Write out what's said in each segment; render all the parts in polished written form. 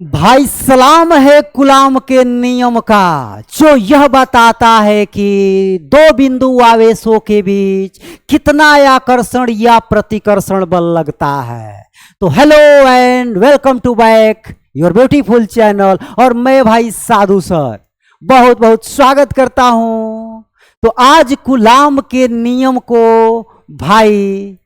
भाई सलाम है गुलाम के नियम का जो यह बताता है कि दो बिंदु आवेशों के बीच कितना आकर्षण या प्रतिकर्षण बल लगता है। तो hello and welcome to back your beautiful channel. और मैं भाई साधु सर बहुत बहुत स्वागत करता हूं। तो आज गुलाम के नियम को भाई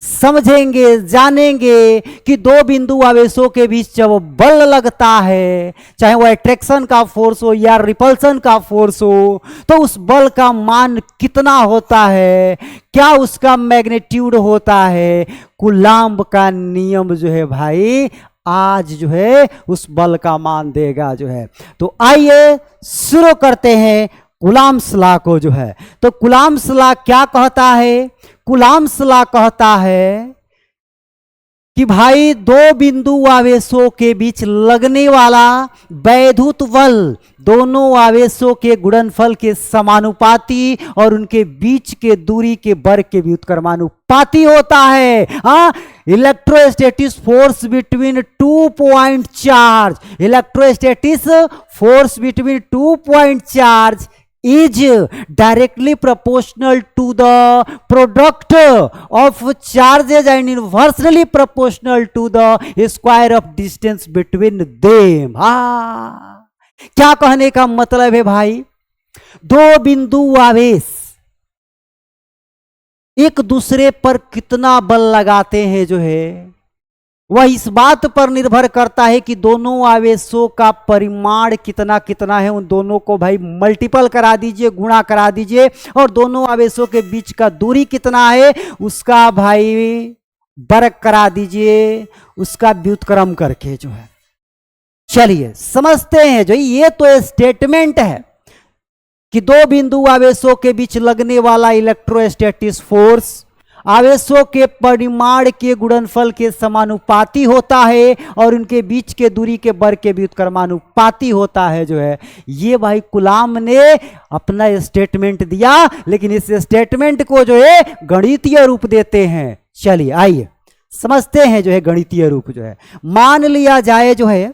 समझेंगे, जानेंगे कि दो बिंदु आवेशों के बीच जब बल लगता है, चाहे वो अट्रैक्शन का फोर्स हो या रिपल्सन का फोर्स हो, तो उस बल का मान कितना होता है, क्या उसका मैग्नीट्यूड होता है। कूलाम्ब का नियम जो है भाई आज जो है उस बल का मान देगा जो है। तो आइए शुरू करते हैं कूलाम्ब्स लॉ को जो है। तो कूलाम्ब्स लॉ क्या कहता है? कूलाम्ब्स लॉ कहता है कि भाई दो बिंदु आवेशों के बीच लगने वाला वैद्युत बल दोनों आवेशों के गुणनफल के समानुपाती और उनके बीच के दूरी के वर्ग के व्युत्क्रमानुपाती होता है। Electrostatics force between 2 point charge, electrostatics force between 2 point charge is directly proportional to the product of charges and inversely proportional to the square of distance between them। क्या कहने का मतलब है भाई? दो बिंदु आवेश एक दूसरे पर कितना बल लगाते हैं जो है वह इस बात पर निर्भर करता है कि दोनों आवेशों का परिमाण कितना कितना है। उन दोनों को भाई मल्टीपल करा दीजिए, गुणा करा दीजिए, और दोनों आवेशों के बीच का दूरी कितना है उसका भाई वर्ग करा दीजिए, उसका व्युत्क्रम करके जो है। चलिए समझते हैं जो ये तो स्टेटमेंट है कि दो बिंदु आवेशों के बीच लगने वाला इलेक्ट्रोस्टैटिक फोर्स आवेशों के परिमाण के गुणनफल के समानुपाती होता है और उनके बीच के दूरी के वर्ग के व्युत्क्रमानुपाती होता है जो है। ये भाई कूलाम्ब ने अपना स्टेटमेंट दिया, लेकिन इस स्टेटमेंट को जो है गणितीय रूप देते हैं। चलिए आइए समझते हैं जो है गणितीय रूप जो है। मान लिया जाए जो है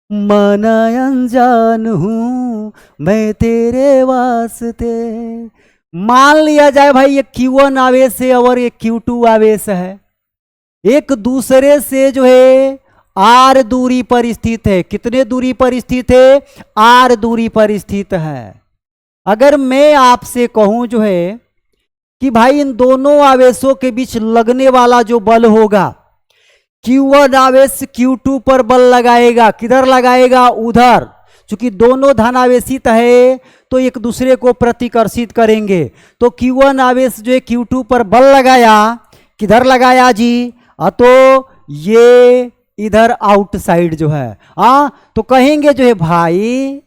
मन अनजान हूं मैं तेरे वास्ते। मान लिया जाए भाई ये Q1 आवेश है और ये Q2 आवेश है, एक दूसरे से जो है R दूरी पर स्थित है। कितने दूरी पर स्थित है? R दूरी पर स्थित है। अगर मैं आपसे कहूं जो है कि भाई इन दोनों आवेशों के बीच लगने वाला जो बल होगा, Q1 आवेश Q2 पर बल लगाएगा, किधर लगाएगा? उधर। चूंकि दोनों धनावेशित है तो एक दूसरे को प्रतिकर्षित करेंगे। तो Q1 आवेश जो है Q2 पर बल लगाया, किधर लगाया जी? तो ये इधर आउटसाइड जो है। तो कहेंगे जो है भाई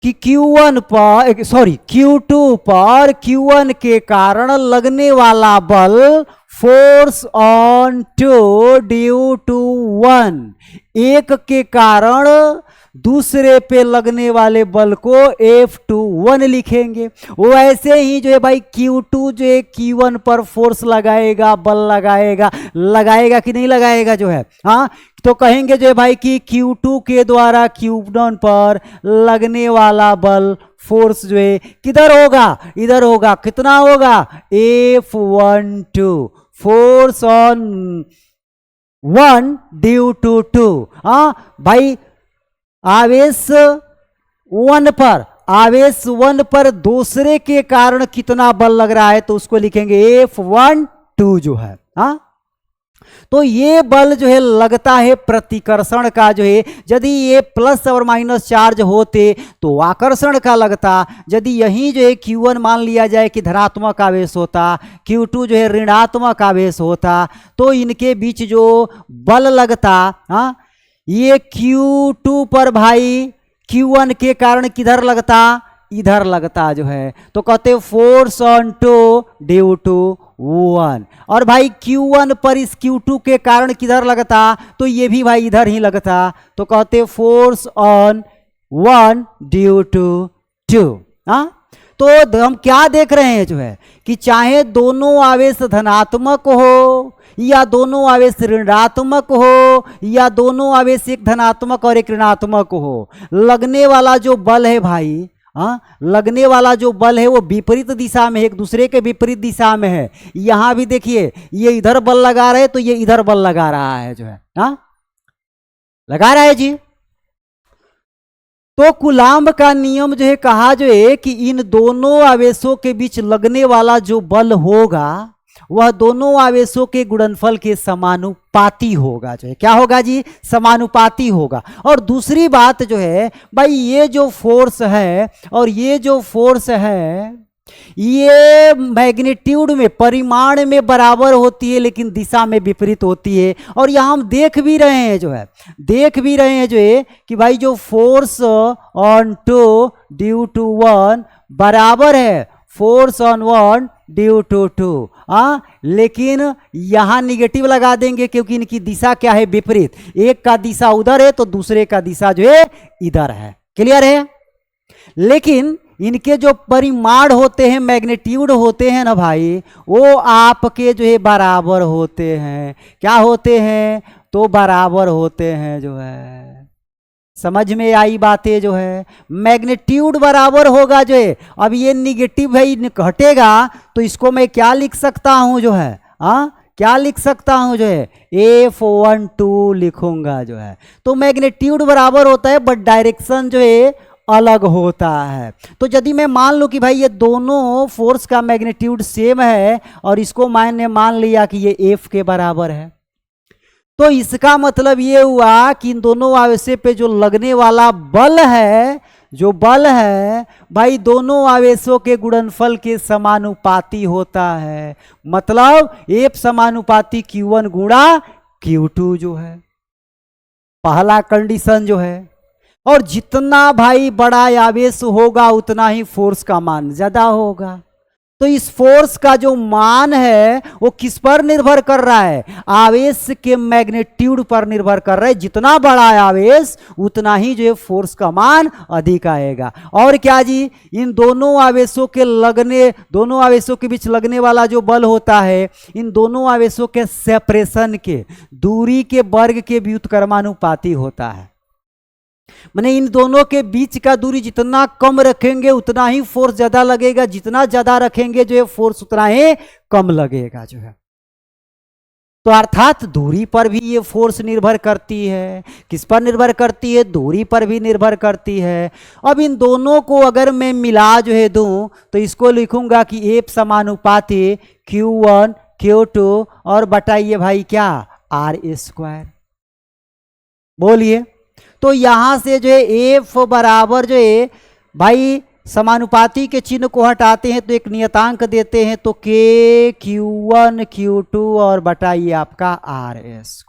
कि Q2 पर Q1 के कारण लगने वाला बल force on two due to one, एक के कारण दूसरे पे लगने वाले बल को F21 लिखेंगे। वो ऐसे ही जो है भाई Q2 जो है Q1 पर फोर्स लगाएगा, बल लगाएगा कि नहीं लगाएगा जो है। तो कहेंगे जो है भाई कि Q2 के द्वारा Q1 पर लगने वाला बल फोर्स जो है किधर होगा? इधर होगा। कितना होगा? F12 force on 1 due to 2। भाई आवेश 1 पर दूसरे के कारण कितना बल लग रहा है तो उसको लिखेंगे F12 जो है। तो ये बल जो है लगता है प्रतिकर्षण का जो है। यदि ये प्लस और माइनस चार्ज होते तो आकर्षण का लगता। यदि यही जो है Q1 मान लिया जाए कि धनात्मक आवेश होता, Q2 जो है ऋणात्मक आवेश होता, तो इनके बीच जो बल लगता ये Q2 पर भाई Q1 के कारण किधर लगता? इधर लगता जो है। तो कहते force on two due to 1। और भाई Q1 पर इस Q2 के कारण किधर लगता? तो ये भी भाई इधर ही लगता। तो कहते फोर्स ऑन 1 ड्यू टू 2। तो हम क्या देख रहे हैं जो है कि चाहे दोनों आवेश धनात्मक हो या दोनों आवेश ऋणात्मक हो या दोनों आवेश एक धनात्मक और एक ऋणात्मक हो, लगने वाला जो बल है भाई, लगने वाला जो बल है वो विपरीत दिशा में है, एक दूसरे के विपरीत दिशा में है। यहां भी देखिए ये इधर बल लगा रहे तो ये इधर बल लगा रहा है जो है, लगा रहा है जी। तो कूलाम्ब का नियम जो है कहा जो है कि इन दोनों आवेशों के बीच लगने वाला जो बल होगा वह दोनों आवेशों के गुणनफल के समानुपाती होगा, जो है क्या होगा जी, समानुपाती होगा। और दूसरी बात जो है भाई, ये जो फोर्स है और ये जो फोर्स है ये मैग्नीट्यूड में, परिमाण में बराबर होती है लेकिन दिशा में विपरीत होती है। और यहां हम देख भी रहे हैं जो है, देख भी रहे हैं जो है कि भाई जो force on two due to one बराबर है force on one due to two, लेकिन यहां निगेटिव लगा देंगे क्योंकि इनकी दिशा क्या है, विपरीत। एक का दिशा उधर है तो दूसरे का दिशा जो है इधर है। क्लियर है? लेकिन इनके जो परिमाण होते हैं, मैग्नीट्यूड होते हैं ना भाई, वो आपके जो है बराबर होते हैं। क्या होते हैं? तो बराबर होते हैं जो है। समझ में आई बातें जो है, मैग्नीट्यूड बराबर होगा जो है। अब ये निगेटिव है, घटेगा तो इसको मैं क्या लिख सकता हूं जो है, क्या लिख सकता हूं जो है, F12 लिखूंगा जो है। तो मैग्नीट्यूड बराबर होता है बट डायरेक्शन जो है अलग होता है। तो यदि मैं मान लूं कि भाई ये दोनों फोर्स का मैग्नीट्यूड सेम है और इसको मैंने मान लिया कि ये F के बराबर है, तो इसका मतलब ये हुआ कि इन दोनों आवेशों पे जो लगने वाला बल है, जो बल है भाई दोनों आवेशों के गुणनफल के समानुपाती होता है। मतलब F समानुपाती Q1 गुणा Q2 जो है, पहला कंडीशन जो है। और जितना भाई बड़ा आवेश होगा उतना ही फोर्स का मान ज्यादा होगा। तो इस फोर्स का जो मान है वो किस पर निर्भर कर रहा है, आवेश के मैग्नीट्यूड पर निर्भर कर रहा है। जितना बड़ा आवेश उतना ही जो है फोर्स का मान अधिक आएगा। और क्या जी, इन दोनों आवेशों के लगने, दोनों आवेशों के बीच लगने वाला जो बल होता है, इन दोनों आवेशों के सेपरेशन के, दूरी के वर्ग के व्युत्क्रमानुपाती होता है। माने इन दोनों के बीच का दूरी जितना कम रखेंगे उतना ही फोर्स ज्यादा लगेगा, जितना ज्यादा रखेंगे जो है फोर्स उतना ही कम लगेगा जो है। तो अर्थात दूरी पर भी ये फोर्स निर्भर करती है। किस पर निर्भर करती है? दूरी पर भी निर्भर करती है। अब इन दोनों को अगर मैं मिला जो है दूं तो इसको लिखूंगा कि F समानुपाती Q1 Q2 और बताइए भाई क्या, R²। बोलिए। तो यहां से जो है F बराबर जो है भाई समानुपाती के चिन्ह को हटाते हैं तो एक नियतांक देते हैं तो K Q1 Q2 और बटाइए आपका R²।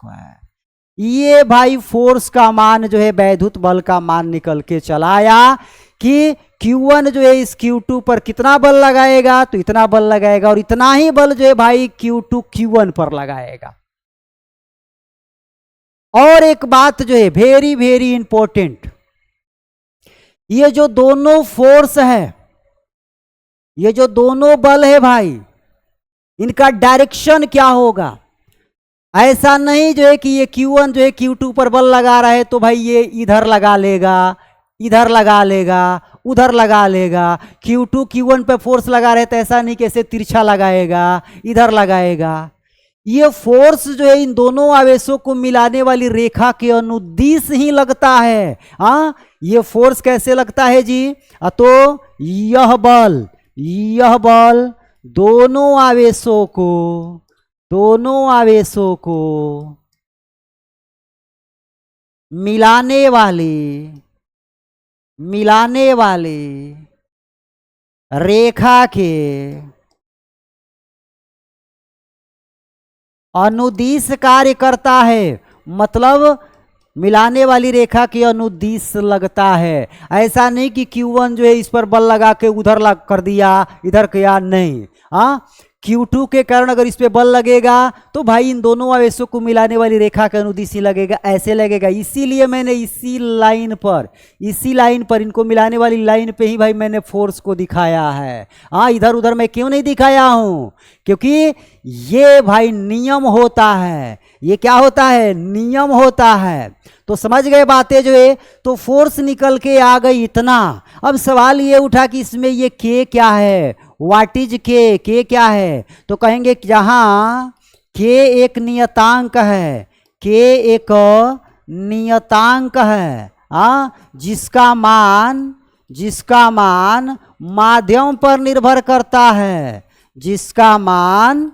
ये भाई फोर्स का मान जो है वैद्युत बल का मान निकल के चला आया कि Q1 जो है इस Q2 पर कितना बल लगाएगा, तो इतना बल लगाएगा और इतना ही बल जो है भाई Q2 Q1 पर लगाएगा। और एक बात जो है वेरी वेरी इंपॉर्टेंट, ये जो दोनों फोर्स है, ये जो दोनों बल है भाई, इनका डायरेक्शन क्या होगा। ऐसा नहीं जो है कि ये Q1 जो है Q2 पर बल लगा रहा है तो भाई ये इधर लगा लेगा, इधर लगा लेगा, उधर लगा लेगा। Q2 Q1 पे फोर्स लगा रहे तो ऐसा नहीं कैसे तिरछा लगाएगा, इधर लगाएगा। ये फोर्स जो है इन दोनों आवेशों को मिलाने वाली रेखा के अनुदिश ही लगता है। ये फोर्स कैसे लगता है जी, तो यह बल दोनों आवेशों को मिलाने वाले रेखा के अनुदिश कार्य करता है। मतलब मिलाने वाली रेखा के अनुदिश लगता है। ऐसा नहीं कि Q1 जो है इस पर बल लगा के उधर लग कर दिया, इधर किया, नहीं। Q2 के कारण अगर इस पे बल लगेगा तो भाई इन दोनों आवेशों को मिलाने वाली रेखा के अनुदिशी लगेगा, ऐसे लगेगा। इसीलिए मैंने इसी लाइन पर इनको मिलाने वाली लाइन पे ही भाई मैंने फोर्स को दिखाया है। हाँ, इधर उधर मैं क्यों नहीं दिखाया हूं, क्योंकि ये भाई नियम होता है। ये क्या होता है? नियम होता है। तो समझ गए बातें जो है। तो फोर्स निकल के आ गई इतना। अब सवाल ये उठा कि इसमें ये के क्या है, व्हाट इज के क्या है? तो कहेंगे जहां के एक नियतांक है, के एक नियतांक है, जिसका मान माध्यम पर निर्भर करता है, जिसका मान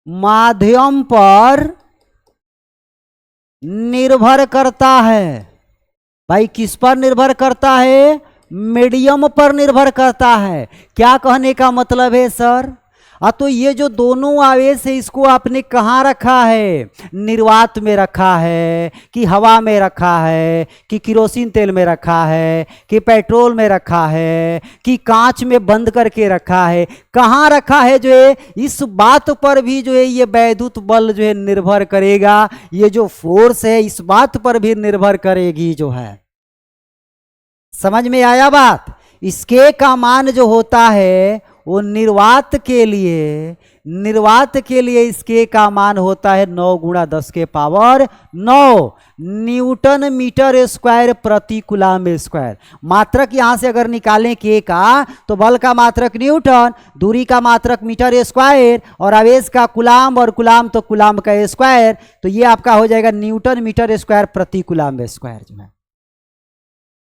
माध्यम पर निर्भर करता है। भाई किस पर निर्भर करता है? मीडियम पर निर्भर करता है। क्या कहने का मतलब है सर? तो ये जो दोनों आवेश है इसको आपने कहाँ रखा है? निर्वात में रखा है कि हवा में रखा है कि किरोसिन तेल में रखा है कि पेट्रोल में रखा है कि कांच में बंद करके रखा है? कहाँ रखा है जो है, इस बात पर भी जो है ये वैद्युत बल जो है निर्भर करेगा। ये जो फोर्स है इस बात पर भी निर्भर करेगी जो है। समझ में आया बात? इसके का मान जो होता है वो निर्वात के लिए इसके का मान होता है 9 × 10⁻⁹ न्यूटन मीटर स्क्वायर प्रति कूलम स्क्वायर। मात्रक यहां से अगर निकालें के का तो बल का मात्रक न्यूटन, दूरी का मात्रक मीटर स्क्वायर और आवेश का कूलम, और कूलम तो कूलम का स्क्वायर। तो ये आपका हो जाएगा न्यूटन मीटर स्क्वायर प्रति कूलम स्क्वायर जो है।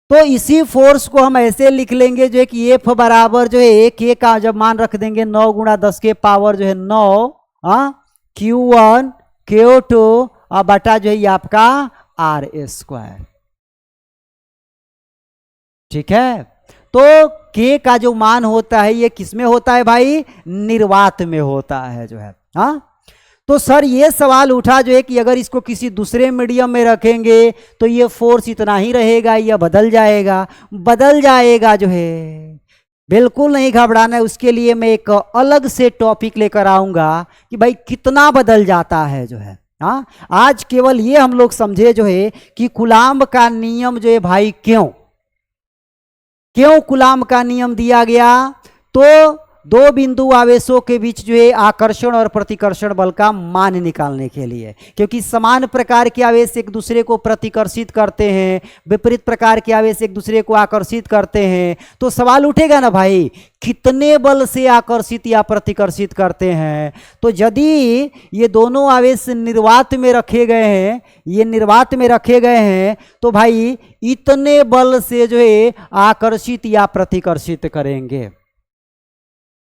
तो इसी फोर्स को हम ऐसे लिख लेंगे जो है कि F बराबर जो है के का जब मान रख देंगे 9 × 10⁻⁹ Q1 Q2 और बटा जो है ये आपका R²। ठीक है। तो के का जो मान होता है ये किस में होता है भाई? निर्वात में होता है जो है। हाँ, तो सर ये सवाल उठा जो है कि अगर इसको किसी दूसरे मीडियम में रखेंगे तो ये फोर्स इतना ही रहेगा या बदल जाएगा? बदल जाएगा जो है। बिल्कुल नहीं घबराना है, उसके लिए मैं एक अलग से टॉपिक लेकर आऊंगा कि भाई कितना बदल जाता है जो है। हाँ, आज केवल ये हम लोग समझे जो है कि कूलम का नियम जो है भाई क्यों कूलम का नियम दिया गया? तो दो बिंदु आवेशों के बीच जो है आकर्षण और प्रतिकर्षण बल का मान निकालने के लिए, क्योंकि समान प्रकार के आवेश एक दूसरे को प्रतिकर्षित करते हैं, विपरीत प्रकार के आवेश एक दूसरे को आकर्षित करते हैं। तो सवाल उठेगा ना भाई, कितने बल से आकर्षित या प्रतिकर्षित करते हैं? तो यदि ये दोनों आवेश निर्वात में रखे गए हैं तो भाई इतने बल से जो है आकर्षित या प्रतिकर्षित करेंगे।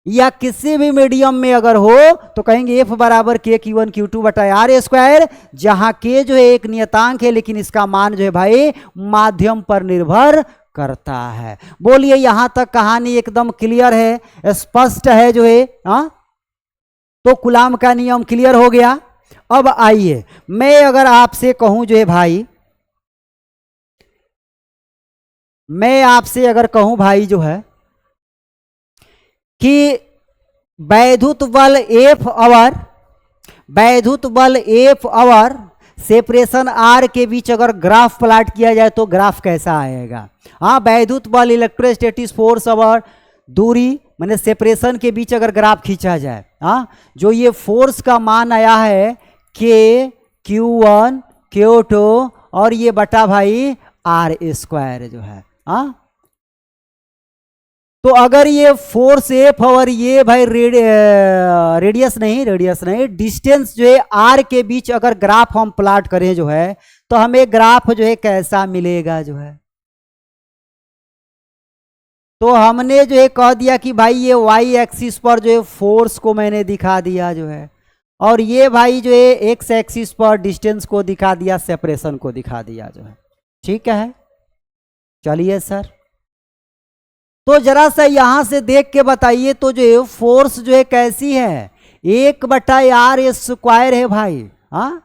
या किसी भी मीडियम में अगर हो तो कहेंगे F बराबर के Q1 Q2 बटा R², जहां के जो है एक नियतांक है लेकिन इसका मान जो है भाई माध्यम पर निर्भर करता है। बोलिए यहां तक कहानी एकदम क्लियर है, स्पष्ट है जो है। हाँ, तो कूलम का नियम क्लियर हो गया। अब आइए मैं अगर आपसे कहूं जो है भाई, मैं आपसे अगर कहूं भाई जो है कि वैद्युत बल F और सेपरेशन R के बीच अगर ग्राफ प्लाट किया जाए तो ग्राफ कैसा आएगा? हाँ, वैद्युत बल इलेक्ट्रोस्टैटिक फोर्स और दूरी माने सेपरेशन के बीच अगर ग्राफ खींचा जाए, हाँ, जो ये फोर्स का मान आया है के Q1 Q2 और ये बटा भाई R² जो है। हाँ, तो अगर ये फोर्स F और ये भाई रेडियस नहीं डिस्टेंस जो है R के बीच अगर ग्राफ हम प्लाट करें जो है तो हमें ग्राफ जो है कैसा मिलेगा जो है? तो हमने जो है कह दिया कि भाई ये y एक्सिस पर जो है फोर्स को मैंने दिखा दिया जो है, और ये भाई जो है x एक्सिस पर डिस्टेंस को दिखा दिया, सेपरेशन को दिखा दिया जो है। ठीक है, चलिए सर, तो जरा सा यहां से देख के बताइए तो जो है फोर्स जो है कैसी है? 1/R² है भाई। हाँ,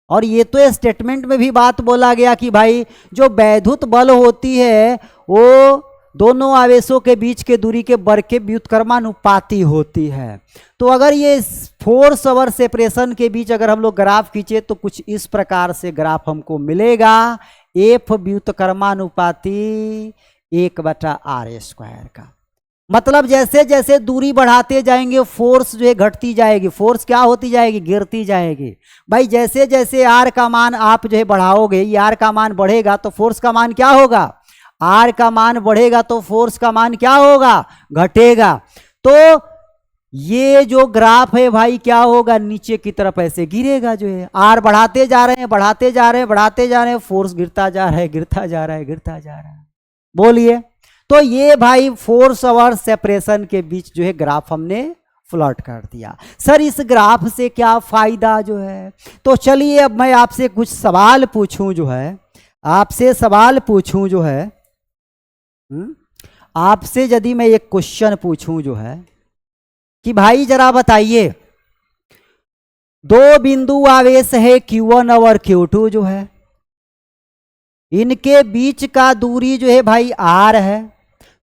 और ये तो स्टेटमेंट में भी बात बोला गया कि भाई जो वैद्युत बल होती है वो दोनों आवेशों के बीच के दूरी के वर्ग के व्युत्क्रमानुपाती होती है। तो अगर ये फोर्स और सेपरेशन के बीच अगर हम लोग ग्राफ खींचे तो कुछ इस प्रकार से ग्राफ हमको मिलेगा, एफ व्युत्क्रमानुपाती 1/r² का। मतलब जैसे जैसे दूरी बढ़ाते जाएंगे फोर्स जो है घटती जाएगी, फोर्स क्या होती जाएगी, गिरती जाएगी। भाई जैसे जैसे आर का मान आप जो है बढ़ाओगे, ये आर का मान बढ़ेगा तो फोर्स का मान क्या होगा, आर का मान बढ़ेगा तो फोर्स का मान क्या होगा, घटेगा। तो ये जो ग्राफ है भाई क्या होगा, नीचे की तरफ ऐसे गिरेगा जो है, आर बढ़ाते जा रहे हैं बढ़ाते जा रहे हैं बढ़ाते जा रहे हैं, फोर्स गिरता जा रहा है गिरता जा रहा है गिरता जा रहा है। बोलिए, तो ये भाई फोर्स और सेपरेशन के बीच जो है ग्राफ हमने प्लॉट कर दिया। सर इस ग्राफ से क्या फायदा जो है, तो चलिए अब मैं आपसे कुछ सवाल पूछूं जो है, आपसे सवाल पूछूं जो है, आपसे यदि मैं एक क्वेश्चन पूछूं जो है कि भाई जरा बताइए, दो बिंदु आवेश है Q1 और Q2 जो है, इनके बीच का दूरी जो है भाई r है,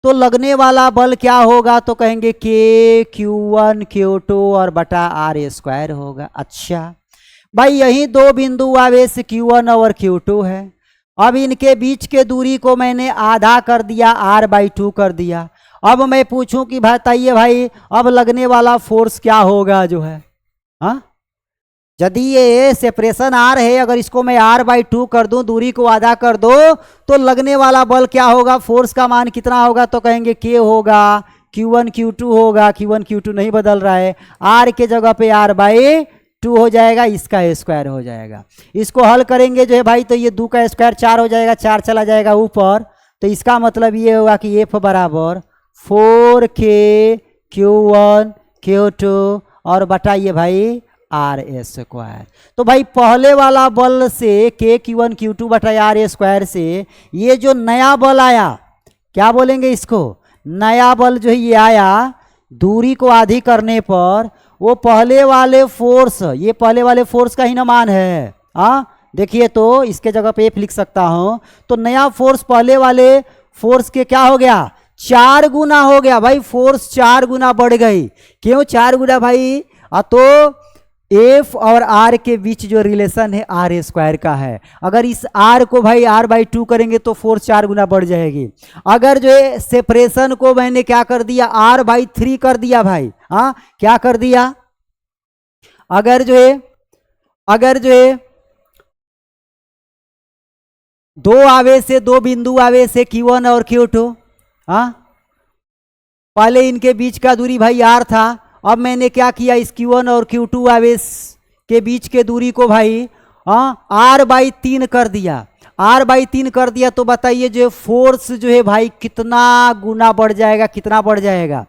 तो लगने वाला बल क्या होगा, तो कहेंगे K Q1 Q2 और बटा r² होगा। अच्छा भाई यही दो बिंदु आवेश Q1 और Q2 है, अब इनके बीच के दूरी को मैंने आधा कर दिया, r/2 कर दिया। अब मैं पूछूं कि बताइए भाई अब लगने वाला फोर्स क्या होगा जो है, हाँ यदि ये सेपरेशन आर है, अगर इसको मैं r/2 कर दूं, दूरी को आधा कर दो, तो लगने वाला बल क्या होगा, फोर्स का मान कितना होगा, तो कहेंगे K होगा, Q1 Q2 होगा, Q1 Q2 नहीं बदल रहा है, r के जगह पे r/2 हो जाएगा, इसका स्क्वायर हो जाएगा। इसको हल करेंगे जो है भाई, तो ये 2 का स्क्वायर 4 हो जाएगा, 4 चला जाएगा ऊपर, तो इसका मतलब ये होगा कि F बराबर 4K Q1 Q2 और बटाइए भाई r²। तो भाई पहले वाला बल से K Q1 Q2 बटा r² से ये जो नया बल आया, क्या बोलेंगे इसको, नया बल जो है ये आया, दूरी को आधी करने पर वो पहले वाले फोर्स, ये पहले वाले फोर्स का ही ना मान है, देखिए तो इसके जगह पे F लिख सकता हूं, तो नया फोर्स पहले वाले फोर्स के क्या हो गया, 4 गुना हो गया भाई, फोर्स 4 गुना बढ़ गई। क्यों 4 गुना भाई, तो F और R के बीच जो रिलेशन है r² का है, अगर इस R को भाई r/2 करेंगे तो फोर्स 4 गुना बढ़ जाएगी। अगर जो है सेपरेशन को मैंने क्या कर दिया, r/3 कर दिया भाई, क्या कर दिया, अगर जो है दो आवेश से, दो बिंदु आवेश है Q1 और Q2, पहले इनके बीच का दूरी भाई r था, अब मैंने क्या किया, इस Q1 और Q2 आवेश के बीच के दूरी को भाई r/3 कर दिया, r/3 कर दिया, तो बताइए जो फोर्स जो है भाई कितना गुना बढ़ जाएगा, कितना बढ़ जाएगा,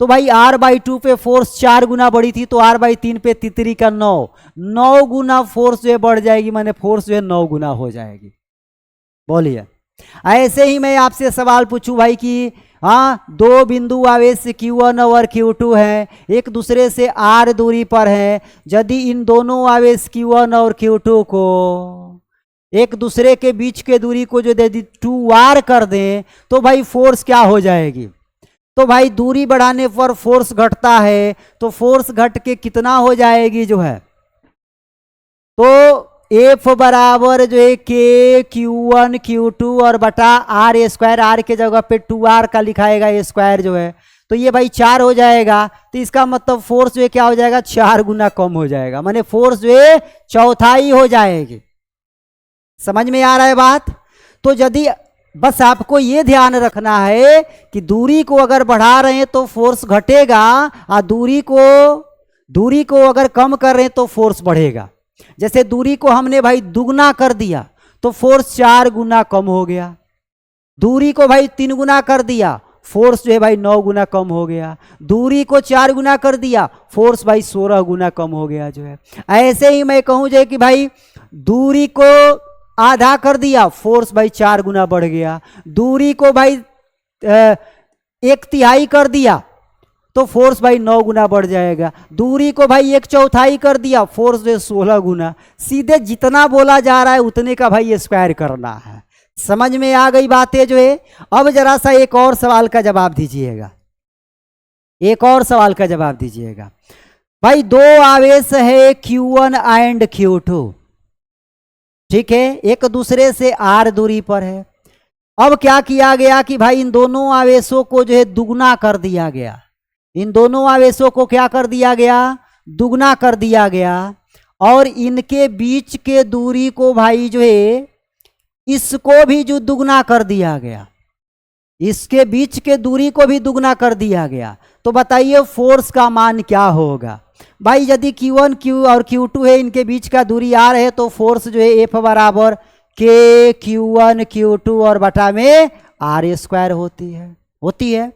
तो भाई r/2 पे फोर्स 4 गुना बढ़ी थी, तो r/3 पे तितरी का 9 गुना फोर्स जो है बढ़ जाएगी, माने फोर्स जो है 9 गुना हो जाएगी। बोलिए, ऐसे ही मैं आपसे सवाल पूछूं भाई कि दो बिंदु आवेश Q1 और Q2 है, एक दूसरे से r दूरी पर है, यदि इन दोनों आवेश Q1 और Q2 को एक दूसरे के बीच के दूरी को जो यदि 2r कर दें, तो भाई फोर्स क्या हो जाएगी, तो भाई दूरी बढ़ाने पर फोर्स घटता है, तो फोर्स घट के कितना हो जाएगी जो है, तो F बराबर जो है K Q1 Q2 और बटा r², r के जगह पे 2r का लिखाएगा स्क्वायर जो है, तो ये भाई 4 हो जाएगा, तो इसका मतलब फोर्स जो है क्या हो जाएगा, 4 गुना कम हो जाएगा, माने फोर्स जो है चौथाई हो जाएगी। समझ में आ रहा है बात, तो यदि बस आपको ये ध्यान रखना है कि दूरी को अगर बढ़ा रहे हैं तो फोर्स घटेगा, और दूरी को अगर कम कर रहे हैं तो फोर्स बढ़ेगा। जैसे दूरी को हमने भाई दुगना कर दिया तो फोर्स 4 गुना कम हो गया, दूरी को भाई 3 गुना कर दिया, फोर्स जो है भाई 9 गुना कम हो गया, दूरी को 4 गुना कर दिया, फोर्स भाई 16 गुना कम हो गया जो है। ऐसे ही मैं कहूं जो कि भाई दूरी को आधा कर दिया, फोर्स भाई 4 गुना बढ़ गया, दूरी को भाई 1/3 कर दिया तो फोर्स भाई 9 गुना बढ़ जाएगा, दूरी को भाई 1/4 कर दिया, फोर्स जो 16 गुना, सीधे जितना बोला जा रहा है उतने का भाई स्क्वायर करना है, समझ में आ गई बातें जो है। अब जरा सा एक और सवाल का जवाब दीजिएगा, एक और सवाल का जवाब दीजिएगा। भाई दो आवेश है Q1 एंड Q2, ठीक है, एक दूसरे से r दूरी पर है। अब क्या किया गया कि भाई इन दोनों आवेशों को जो है दुगना कर दिया गया, इन दोनों आवेशों को क्या कर दिया गया, दुगना कर दिया गया। और इनके बीच के दूरी को भाई जो है इसको भी जो दुगना कर दिया गया, इसके बीच के दूरी को भी दुगना कर दिया गया। तो बताइए फोर्स का मान क्या होगा। भाई यदि Q1 Q और Q2 है, इनके बीच का दूरी r है, तो फोर्स जो है F बराबर K Q1 Q2 और बटा में r स्क्वायर होती है।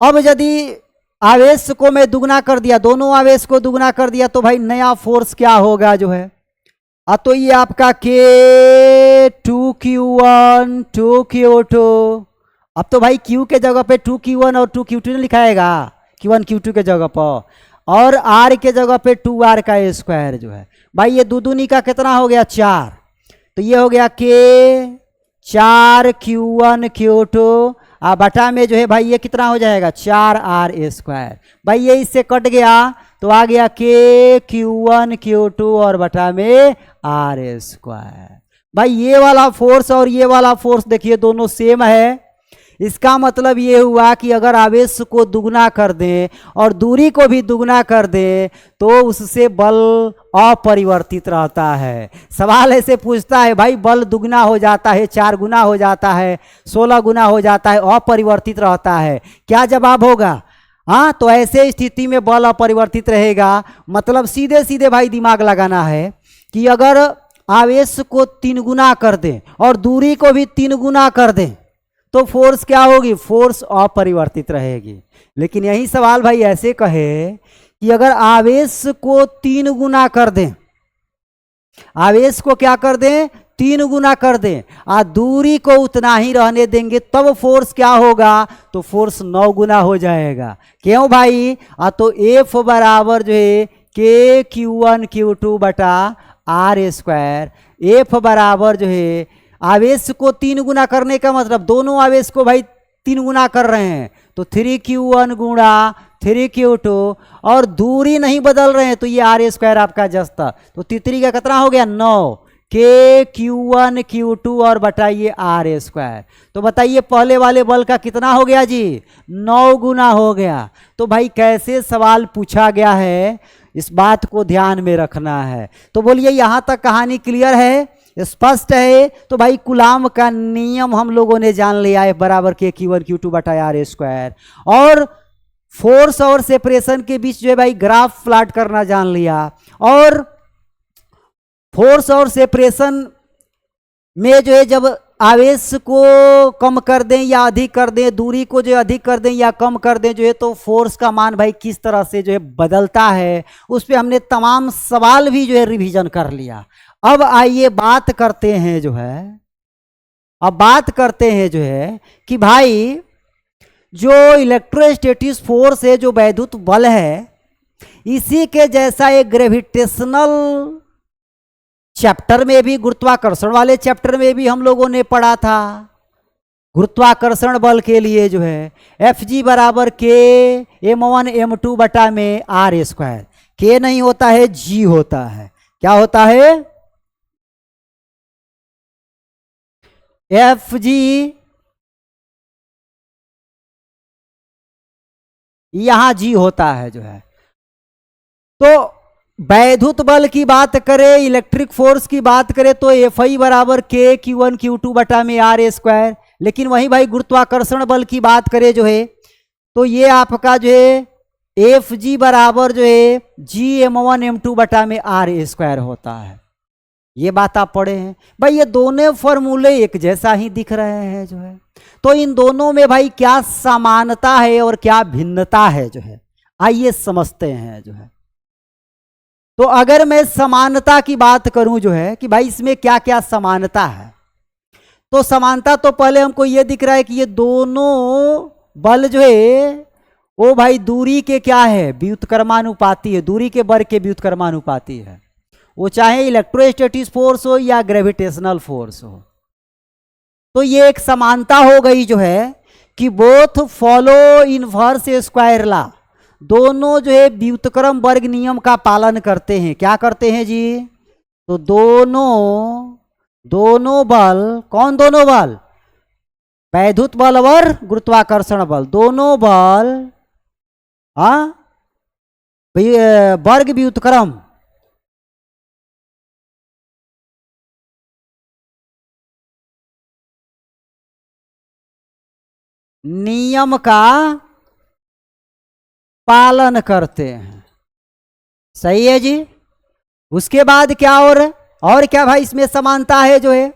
अब यदि आवेश को मैं दुगना कर दिया, दोनों आवेश को दुगना कर दिया, तो भाई नया फोर्स क्या होगा जो है, तो ये आपका K2Q1 2Q2। अब तो भाई Q के जगह पे 2Q1 और 2Q2 लिखाएगा, Q1 Q2 के जगह पर, और R के जगह पे 2R का स्क्वायर जो है। भाई ये दूनी का कितना हो गया 4, तो ये हो गया K 4Q1 Q2 बटा में जो है भाई ये कितना हो जाएगा 4R स्क्वायर। भाई ये इससे कट गया तो आ गया K Q1 Q2 और बटा में R स्क्वायर। भाई ये वाला फोर्स और ये वाला फोर्स देखिए दोनों सेम है। इसका मतलब ये हुआ कि अगर आवेश को दुगना कर दें और दूरी को भी दुगना कर दें तो उससे बल अपरिवर्तित रहता है। सवाल ऐसे पूछता है भाई बल दुगना हो जाता है, 4 गुना हो जाता है, 16 गुना हो जाता है, अपरिवर्तित रहता है, क्या जवाब होगा। हाँ, तो ऐसे स्थिति में बल अपरिवर्तित रहेगा। मतलब सीधे सीधे भाई दिमाग लगाना है कि अगर आवेश को 3 गुना कर दें और दूरी को भी 3 गुना कर दें तो फोर्स क्या होगी, फोर्स अपरिवर्तित रहेगी। लेकिन यही सवाल भाई ऐसे कहे कि अगर आवेश को 3 गुना कर दें, आवेश को क्या कर दें 3 गुना कर दें, दूरी को उतना ही रहने देंगे, तब फोर्स क्या होगा, तो फोर्स 9 गुना हो जाएगा। क्यों भाई, तो F बराबर जो है K Q1 Q2 बटा R स्क्वायर। F बराबर जो है आवेश को 3 गुना करने का मतलब दोनों आवेश को भाई 3 गुना कर रहे हैं, तो 3Q1 गुणा 3Q2, और दूरी नहीं बदल रहे हैं तो ये R स्क्वायर आपका जस्ता, तो तितरी का कितना हो गया 9 K Q1 Q2 और बताइए R स्क्वायर। तो बताइए पहले वाले बल का कितना हो गया जी, 9 गुना हो गया। तो भाई कैसे सवाल पूछा गया है इस बात को ध्यान में रखना है। तो बोलिए यहाँ तक कहानी क्लियर है, स्पष्ट है। तो भाई कूलाम का नियम हम लोगों ने जान लिया है, बराबर K Q1 Q2 बटा R स्क्वायर, और फोर्स और सेपरेशन के बीच जो है भाई ग्राफ प्लॉट करना जान लिया, और फोर्स और सेपरेशन में जो है जब आवेश को कम कर दें या अधिक कर दें, दूरी को जो अधिक कर दें या कम कर दें जो है, तो फोर्स का मान भाई किस तरह से जो है बदलता है, उस पर हमने तमाम सवाल भी जो है रिवीजन कर लिया। अब आइए बात करते हैं जो है, अब बात करते हैं जो है कि भाई जो इलेक्ट्रोस्टैटिक फोर्स है, जो वैद्युत बल है, इसी के जैसा एक ग्रेविटेशनल चैप्टर में भी, गुरुत्वाकर्षण वाले चैप्टर में भी हम लोगों ने पढ़ा था। गुरुत्वाकर्षण बल के लिए जो है Fg बराबर K m1 m2 बटा में R स्क्वायर। K नहीं होता है, G होता है। क्या होता है, Fg यहां G होता है जो है। तो वैद्युत बल की बात करें, इलेक्ट्रिक फोर्स की बात करें तो Fi बराबर K Q1 Q2 बटा में R स्क्वायर। लेकिन वहीं भाई गुरुत्वाकर्षण बल की बात करें जो है, तो ये आपका जो है Fg बराबर जो है G m1 m2 बटा में R स्क्वायर होता है। ये बात आप पढ़े हैं भाई। ये दोनों फॉर्मूले एक जैसा ही दिख रहे हैं जो है, तो इन दोनों में भाई क्या समानता है और क्या भिन्नता है जो है, आइए समझते हैं जो है। तो अगर मैं समानता की बात करूं जो है कि भाई इसमें क्या क्या समानता है, तो समानता तो पहले हमको ये दिख रहा है कि ये दोनों बल जो है वो भाई दूरी के क्या है, व्युत्क्रमानुपाती है, दूरी के वर्ग के व्युत्क्रमानुपाती है। वो चाहे इलेक्ट्रोस्टैटिक फोर्स हो या ग्रेविटेशनल फोर्स हो। तो ये एक समानता हो गई जो है कि both follow inverse square law, दोनों जो है व्युत्क्रम वर्ग नियम का पालन करते हैं। क्या करते हैं जी? तो दोनों बल, कौन दोनों बल? वैद्युत बल और गुरुत्वाकर्षण बल, दोनों बल वर्ग व्युत्क्रम नियम का पालन करते हैं। सही है जी। उसके बाद क्या और क्या भाई इसमें समानता है जो है?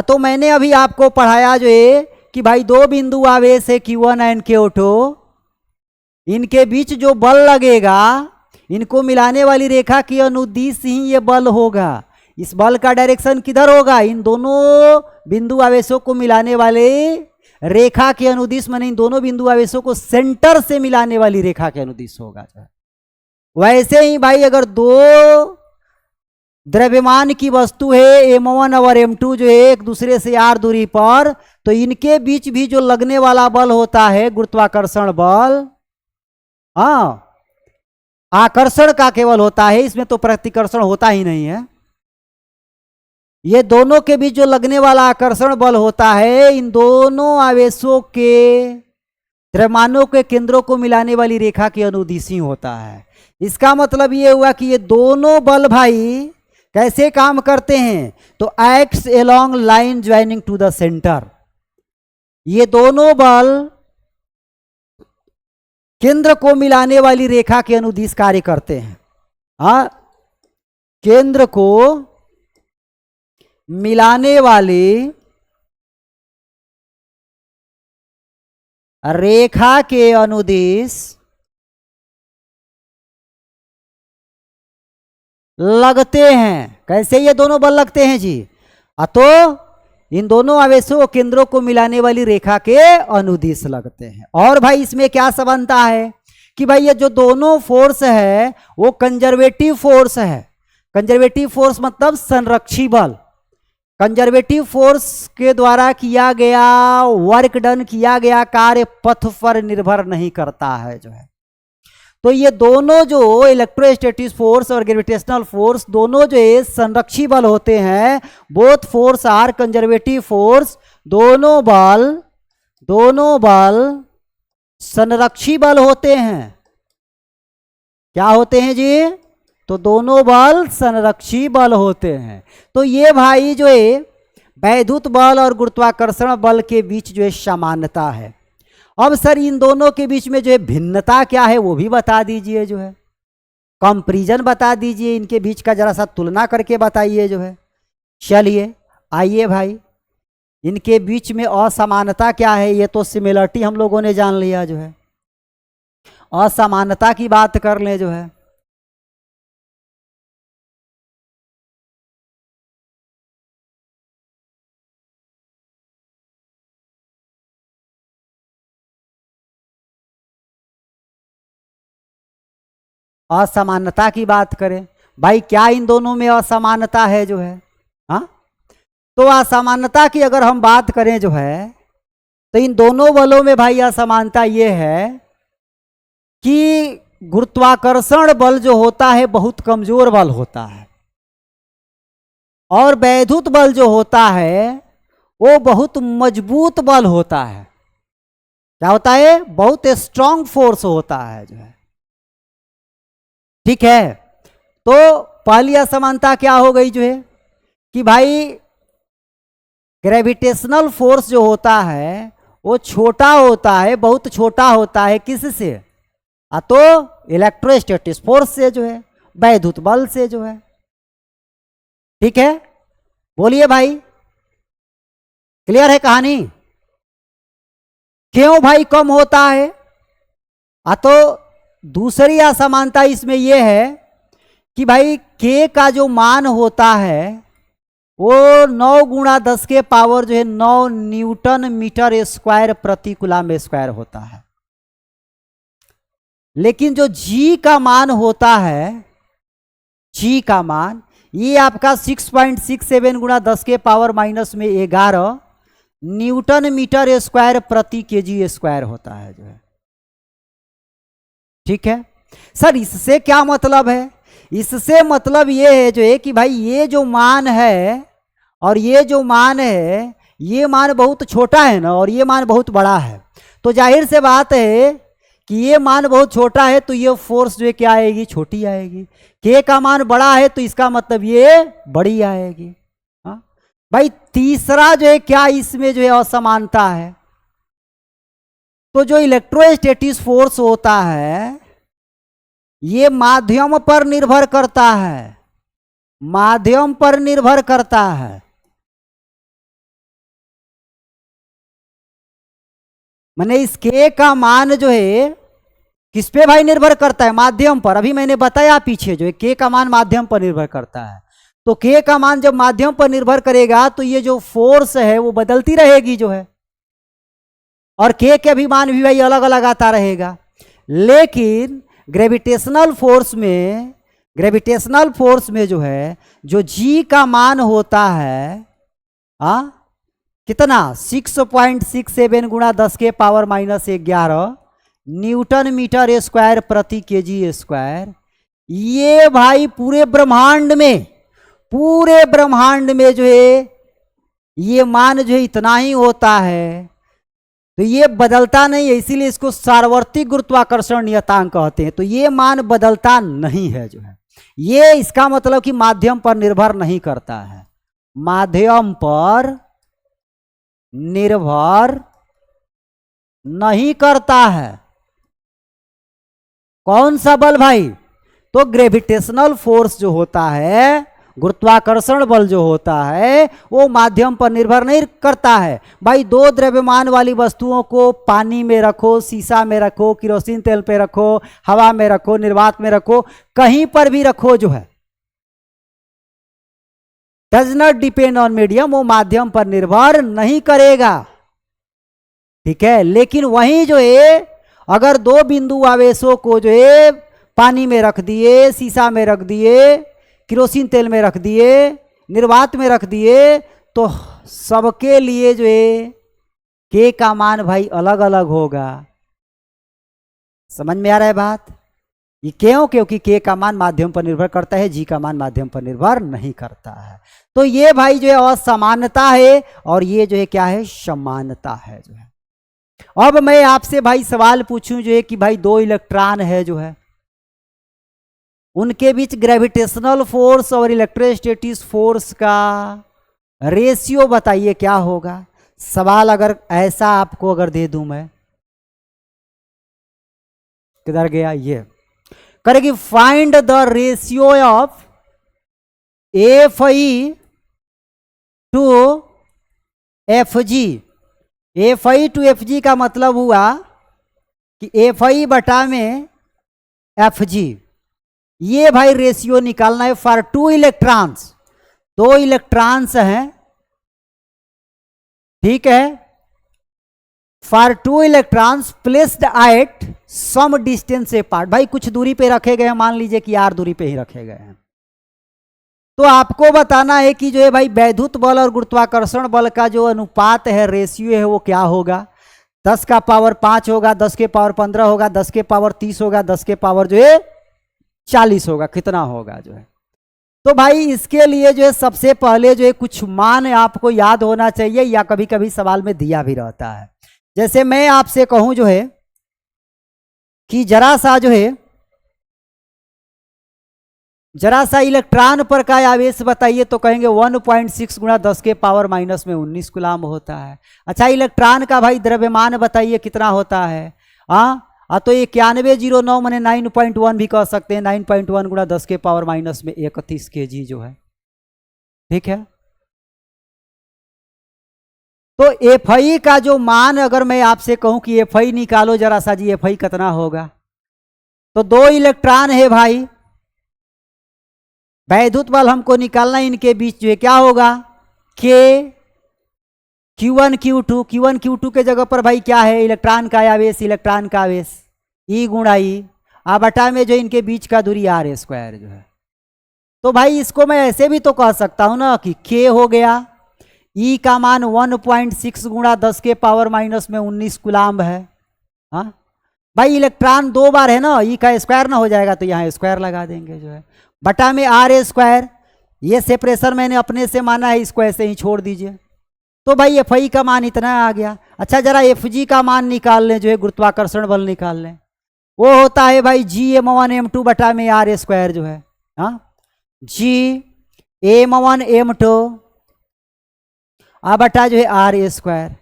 तो मैंने अभी आपको पढ़ाया जो है कि भाई दो बिंदु आवेश है Q1 एंड Q2, इनके बीच जो बल लगेगा, इनको मिलाने वाली रेखा की अनुदिश ही ये बल होगा। इस बल का डायरेक्शन किधर होगा? इन दोनों बिंदु आवेशों को मिलाने वाले रेखा के अनुदिश, माने इन दोनों बिंदु आवेशों को सेंटर से मिलाने वाली रेखा के अनुदिश होगा। वैसे ही भाई अगर दो द्रव्यमान की वस्तु है M1 और M2 जो है एक दूसरे से r दूरी पर, तो इनके बीच भी जो लगने वाला बल होता है गुरुत्वाकर्षण बल, आकर्षण का केवल होता है, इसमें तो प्रतिकर्षण होता ही नहीं है। ये दोनों के बीच जो लगने वाला आकर्षण बल होता है, इन दोनों आवेशों के द्रव्यमानों के केंद्रों को मिलाने वाली रेखा के अनुदिश ही होता है। इसका मतलब ये हुआ कि ये दोनों बल भाई कैसे काम करते हैं? तो acts along line joining two the centre. ये दोनों बल केंद्र को मिलाने वाली रेखा के अनुदिश कार्य करते हैं। केंद्र को मिलाने वाली रेखा के अनुदिश लगते हैं। कैसे ये दोनों बल लगते हैं जी? तो इन दोनों आवेशों केंद्रों को मिलाने वाली रेखा के अनुदिश लगते हैं। और भाई इसमें क्या समानता है कि भाई ये जो दोनों फोर्स है वो कंजर्वेटिव फोर्स है। कंजर्वेटिव फोर्स मतलब संरक्षी बल। कंजर्वेटिव फोर्स के द्वारा किया गया वर्क डन, किया गया कार्य पथ पर निर्भर नहीं करता है जो है। तो ये दोनों जो इलेक्ट्रोस्टैटिक फोर्स और ग्रेविटेशनल फोर्स दोनों जो है संरक्षी बल होते हैं। Both force are conservative force. दोनों बल संरक्षी बल होते हैं। क्या होते हैं जी? तो दोनों बल संरक्षी बल होते हैं। तो ये भाई जो है वैद्युत बल और गुरुत्वाकर्षण बल के बीच जो है समानता है। अब सर इन दोनों के बीच में जो है भिन्नता क्या है वो भी बता दीजिए जो है। कंपैरिजन बता दीजिए, इनके बीच का जरा सा तुलना करके बताइए जो है। चलिए आइए भाई, इनके बीच में असमानता क्या है? ये तो सिमिलरिटी हम लोगों ने जान लिया जो है। असमानता की बात कर ले जो है। असमानता की बात करें भाई, क्या इन दोनों में असमानता है जो है? तो असमानता की अगर हम बात करें जो है, तो इन दोनों बलों में भाई असमानता ये है कि गुरुत्वाकर्षण बल जो होता है बहुत कमजोर बल होता है, और वैद्युत बल जो होता है वो बहुत मजबूत बल होता है। क्या होता है? बहुत स्ट्रांग फोर्स होता है जो है। ठीक है, तो पहली असमानता क्या हो गई जो है कि भाई ग्रेविटेशनल फोर्स जो होता है वो छोटा होता है, बहुत छोटा होता है। किससे? तो इलेक्ट्रोस्टैटिक फोर्स से जो है, वैद्युत बल से जो है। ठीक है, बोलिए भाई, क्लियर है कहानी? क्यों भाई कम होता है? तो दूसरी असमानता इसमें यह है कि भाई के का जो मान होता है वो 9 गुणा 10 के पावर जो है 9 न्यूटन मीटर स्क्वायर प्रति कूलम स्क्वायर होता है। लेकिन जो जी का मान होता है, जी का मान ये आपका 6.67 गुणा 10 के पावर माइनस में 11 न्यूटन मीटर स्क्वायर प्रति केजी स्क्वायर होता है जो है। ठीक है सर, इससे क्या मतलब है? इससे मतलब ये है जो है कि भाई ये जो मान है और ये जो मान है, ये मान बहुत छोटा है ना और ये मान बहुत बड़ा है, तो जाहिर से बात है कि ये मान बहुत छोटा है तो ये फोर्स जो है क्या आएगी, छोटी आएगी। के का मान बड़ा है तो इसका मतलब ये बड़ी आएगी। हाँ भाई, तीसरा जो है क्या इसमें जो है असमानता है। तो जो इलेक्ट्रोस्टैटिक फोर्स होता है ये माध्यम पर निर्भर करता है, माध्यम पर निर्भर करता है। मैंने इस के का मान जो है किस पे भाई निर्भर करता है, माध्यम पर। अभी मैंने बताया पीछे जो है के का मान माध्यम पर निर्भर करता है। तो के का मान जब माध्यम पर निर्भर करेगा तो ये जो फोर्स है वो बदलती रहेगी जो है, और के भी मान भी भाई अलग अलग आता रहेगा। लेकिन ग्रेविटेशनल फोर्स में जो है जो जी का मान होता है कितना 6.67 गुणा 10 के पावर -11 न्यूटन मीटर स्क्वायर प्रति केजी स्क्वायर। ये भाई पूरे ब्रह्मांड में जो है ये मान जो है इतना ही होता है, तो ये बदलता नहीं है, इसीलिए इसको सार्वत्रिक गुरुत्वाकर्षण नियतांक कहते हैं। तो ये मान बदलता नहीं है जो है, ये इसका मतलब कि माध्यम पर निर्भर नहीं करता है, माध्यम पर निर्भर नहीं करता है। कौन सा बल भाई? तो ग्रेविटेशनल फोर्स जो होता है, गुरुत्वाकर्षण बल जो होता है वो माध्यम पर निर्भर नहीं करता है। भाई दो द्रव्यमान वाली वस्तुओं को पानी में रखो, शीशा में रखो, केरोसिन तेल पे रखो, हवा में रखो, निर्वात में रखो, कहीं पर भी रखो जो है, does not depend on medium, वो माध्यम पर निर्भर नहीं करेगा। ठीक है, लेकिन वहीं जो है अगर दो बिंदु आवेशों को जो है पानी में रख दिए, शीशा में रख दिए, केरोसिन तेल में रख दिए, निर्वात में रख दिए, तो सबके लिए जो है के का मान भाई अलग अलग होगा। समझ में आ रहा है बात? ये क्यों? क्योंकि के का मान माध्यम पर निर्भर करता है, जी का मान माध्यम पर निर्भर नहीं करता है। तो ये भाई जो है असमानता है और ये जो है क्या है, समानता है जो है। अब मैं आपसे भाई सवाल पूछूं जो है कि भाई दो इलेक्ट्रॉन है जो है, उनके बीच ग्रेविटेशनल फोर्स और इलेक्ट्रोस्टैटिक फोर्स का रेशियो बताइए क्या होगा। सवाल अगर ऐसा आपको अगर दे दूं मैं, किधर गया ये, करेगी find the ratio of F two F ji. F two F जी का मतलब हुआ कि एफ बटा में एफ जी, ये भाई रेशियो निकालना है फॉर टू इलेक्ट्रॉन्स। दो इलेक्ट्रॉन्स हैं, ठीक है, for two electrons placed at some distance apart. भाई कुछ दूरी पे रखे गए हैं, मान लीजिए कि आर दूरी पे ही रखे गए हैं। तो आपको बताना है कि जो है भाई वैद्युत बल और गुरुत्वाकर्षण बल का जो अनुपात है, रेशियो है, वो क्या होगा। 10 का पावर 5 होगा, 10 के पावर 15 होगा, 10 के पावर 30 होगा, 10 के पावर जो है 40 होगा, कितना होगा जो है। तो भाई इसके लिए जो है सबसे पहले जो है कुछ मान आपको याद होना चाहिए, या कभी कभी सवाल में दिया भी रहता है। जैसे मैं आपसे कहूं जो है कि जरा सा इलेक्ट्रॉन पर का आवेश बताइए, तो कहेंगे 1.6 गुणा 10 के पावर -19 कूलाम होता है। अच्छा, इलेक्ट्रॉन का भाई द्रव्यमान बताइए कितना होता है। तो 9109 मैंने 9.1 भी कह सकते हैं, 9.1 गुणा 10 के पावर -31 kg जो है। ठीक है, तो एफ का जो मान अगर मैं आपसे कहूं कि एफ निकालो जरा सा जी, एफ कितना होगा, तो दो इलेक्ट्रॉन है भाई, वैद्युत बल हमको निकालना, इनके बीच जो है क्या होगा, के Q1 Q2 के जगह पर भाई क्या है, इलेक्ट्रॉन का आवेश, इलेक्ट्रॉन का आवेश E गुणा ई, बटा में जो इनके बीच का दूरी R² जो है। तो भाई इसको मैं ऐसे भी तो कह सकता हूं ना कि K हो गया ई का मान 1.6 गुणा 10 के पावर माइनस में 19 कूलाम्ब है। हाँ भाई इलेक्ट्रॉन 2 बार है ना, ई का स्क्वायर ना हो जाएगा तो यहाँ स्क्वायर लगा देंगे जो है, बटा में आर ए स्क्वायर। ये सेपरेशन मैंने अपने से माना है, इसको ऐसे ही छोड़ दीजिए। तो भाई एफ आई का मान इतना आ गया। अच्छा जरा एफ जी का मान निकाल लें, जो है गुरुत्वाकर्षण बल निकाल लें। वो होता है भाई G m1 m2 बटा में आर ए स्क्वायर जो है। हाँ G m1 m2 बटा जो है R A square.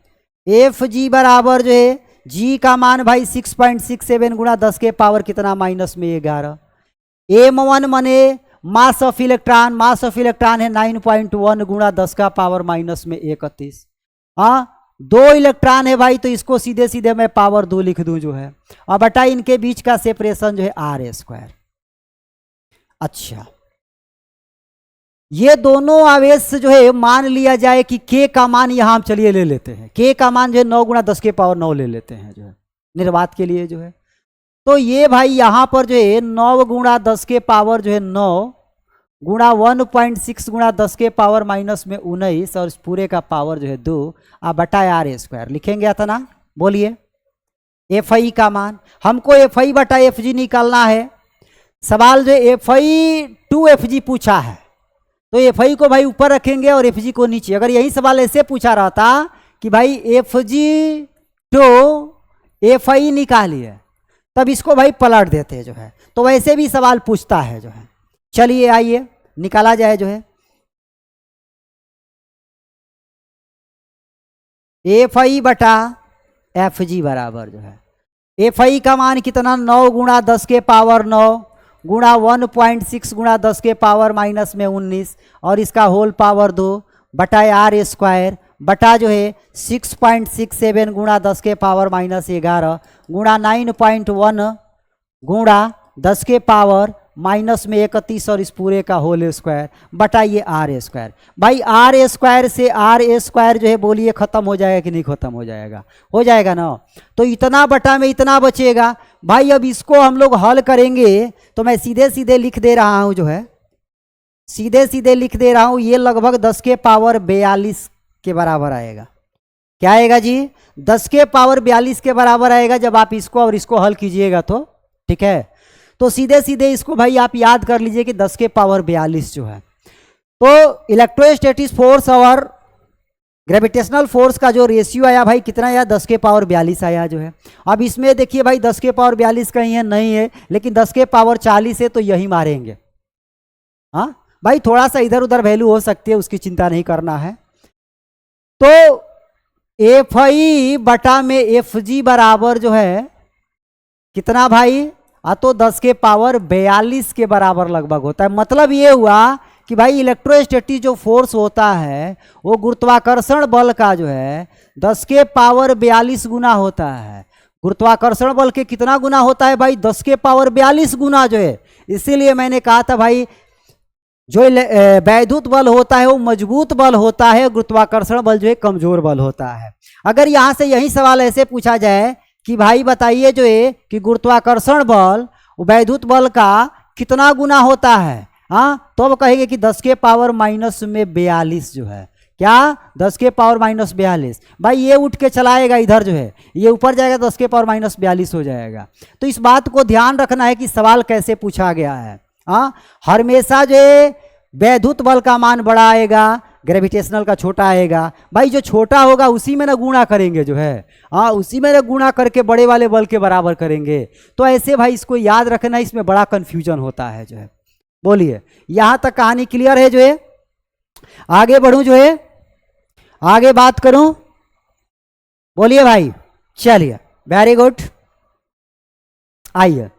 F G बराबर जो है जी का मान भाई 6.67 गुणा 10 के पावर कितना माइनस में 11। m1 मने mass of electron, mass of electron है 9.1 गुणा 10 का पावर माइनस में 31। हाँ 2 इलेक्ट्रॉन है भाई, तो इसको सीधे सीधे मैं पावर 2 लिख दूं जो है, और बटा इनके बीच का सेपरेशन जो है आर ए स्क्वायर। अच्छा ये दोनों आवेश जो है मान लिया जाए कि के का मान यहां हम चलिए ले लेते हैं, के का मान जो है 9 गुणा 10 के पावर 9 ले लेते हैं जो है निर्वात के लिए जो है। तो ये भाई यहां पर जो है 9 गुणा 10 के पावर जो है 9 गुणा 1.6 गुणा 10 के पावर माइनस में 19 और इस पूरे का पावर जो है 2 बटा आर ए स्क्वायर लिखेंगे इतना। बोलिए एफ आई का मान, हमको एफ आई बटा एफ जी निकालना है। सवाल जो F I to F G पूछा है, तो एफ आई को भाई ऊपर रखेंगे और एफ जी को नीचे। अगर यही सवाल ऐसे पूछा रहता कि भाई F G to F I निकालिए, तब इसको भाई पलट देते जो है, तो वैसे भी सवाल पूछता है जो है। चलिए आइए निकाला जाए जो है। एफ आई बटा एफ जी बराबर जो है, एफ आई का मान कितना 9 गुणा 10 के पावर 9 गुणा 1.6 गुणा 10 के पावर माइनस में 19 और इसका होल पावर 2 बटा आर ए स्क्वायर बटा जो है 6.67 गुणा 10 के पावर माइनस 11 गुणा 9.1 गुणा 10 के पावर माइनस में 31 और इस पूरे का होल स्क्वायर बटा ये आर ए स्क्वायर। भाई आर ए स्क्वायर से आर ए स्क्वायर जो है बोलिए खत्म हो जाएगा कि नहीं खत्म हो जाएगा? हो जाएगा ना। तो इतना बटा में इतना बचेगा। भाई अब इसको हम लोग हल करेंगे तो मैं सीधे सीधे लिख दे रहा हूं जो है, सीधे सीधे लिख दे रहा हूं, ये लगभग 10 के पावर 42 के बराबर आएगा। क्या आएगा जी? 10 के पावर 42 के बराबर आएगा जब आप इसको और इसको हल कीजिएगा तो। ठीक है, तो सीधे सीधे इसको भाई आप याद कर लीजिए कि 10 के पावर 42 जो है, तो इलेक्ट्रोस्टैटिक फोर्स और ग्रेविटेशनल फोर्स का जो रेशियो आया भाई कितना आया? 10 के पावर 42 आया जो है। अब इसमें देखिए भाई 10 के पावर 42 कहीं है नहीं है, लेकिन 10 के पावर 40 है तो यही मारेंगे। हाँ भाई थोड़ा सा इधर उधर वैल्यू हो सकती है, उसकी चिंता नहीं करना है। तो एफ आई बटा में एफ जी बराबर जो है कितना भाई? तो 10 के पावर 42 के बराबर लगभग होता है। मतलब ये हुआ कि भाई इलेक्ट्रोस्टैटिक जो फोर्स होता है वो गुरुत्वाकर्षण बल का जो है 10 के पावर 42 गुना होता है। गुरुत्वाकर्षण बल के कितना गुना होता है भाई? 10 के पावर 42 गुना जो है। इसीलिए मैंने कहा था भाई जो वैद्युत बल होता है वो मजबूत बल होता है, गुरुत्वाकर्षण बल जो है कमजोर बल होता है। अगर यहाँ से यही सवाल ऐसे पूछा जाए कि भाई बताइए जो है कि गुरुत्वाकर्षण बल वैद्युत बल का कितना गुना होता है, हाँ, तो अब कहेंगे कि 10 के पावर माइनस में 42 जो है। क्या? 10 के पावर माइनस 42। भाई ये उठ के चलाएगा इधर जो है, ये ऊपर जाएगा 10 के पावर माइनस 42 हो जाएगा। तो इस बात को ध्यान रखना है कि सवाल कैसे पूछा गया है। हाँ हमेशा जो है वैद्युत बल का मान बड़ा आएगा, ग्रेविटेशनल का छोटा आएगा। भाई जो छोटा होगा उसी में ना गुणा करेंगे जो है, हाँ उसी में ना गुणा करके बड़े वाले बल के बराबर करेंगे। तो ऐसे भाई इसको याद रखना, इसमें बड़ा कंफ्यूजन होता है जो है। बोलिए यहां तक कहानी क्लियर है जो है? आगे बढ़ूं जो है, आगे बात करूं? बोलिए भाई। चलिए वेरी गुड। आइए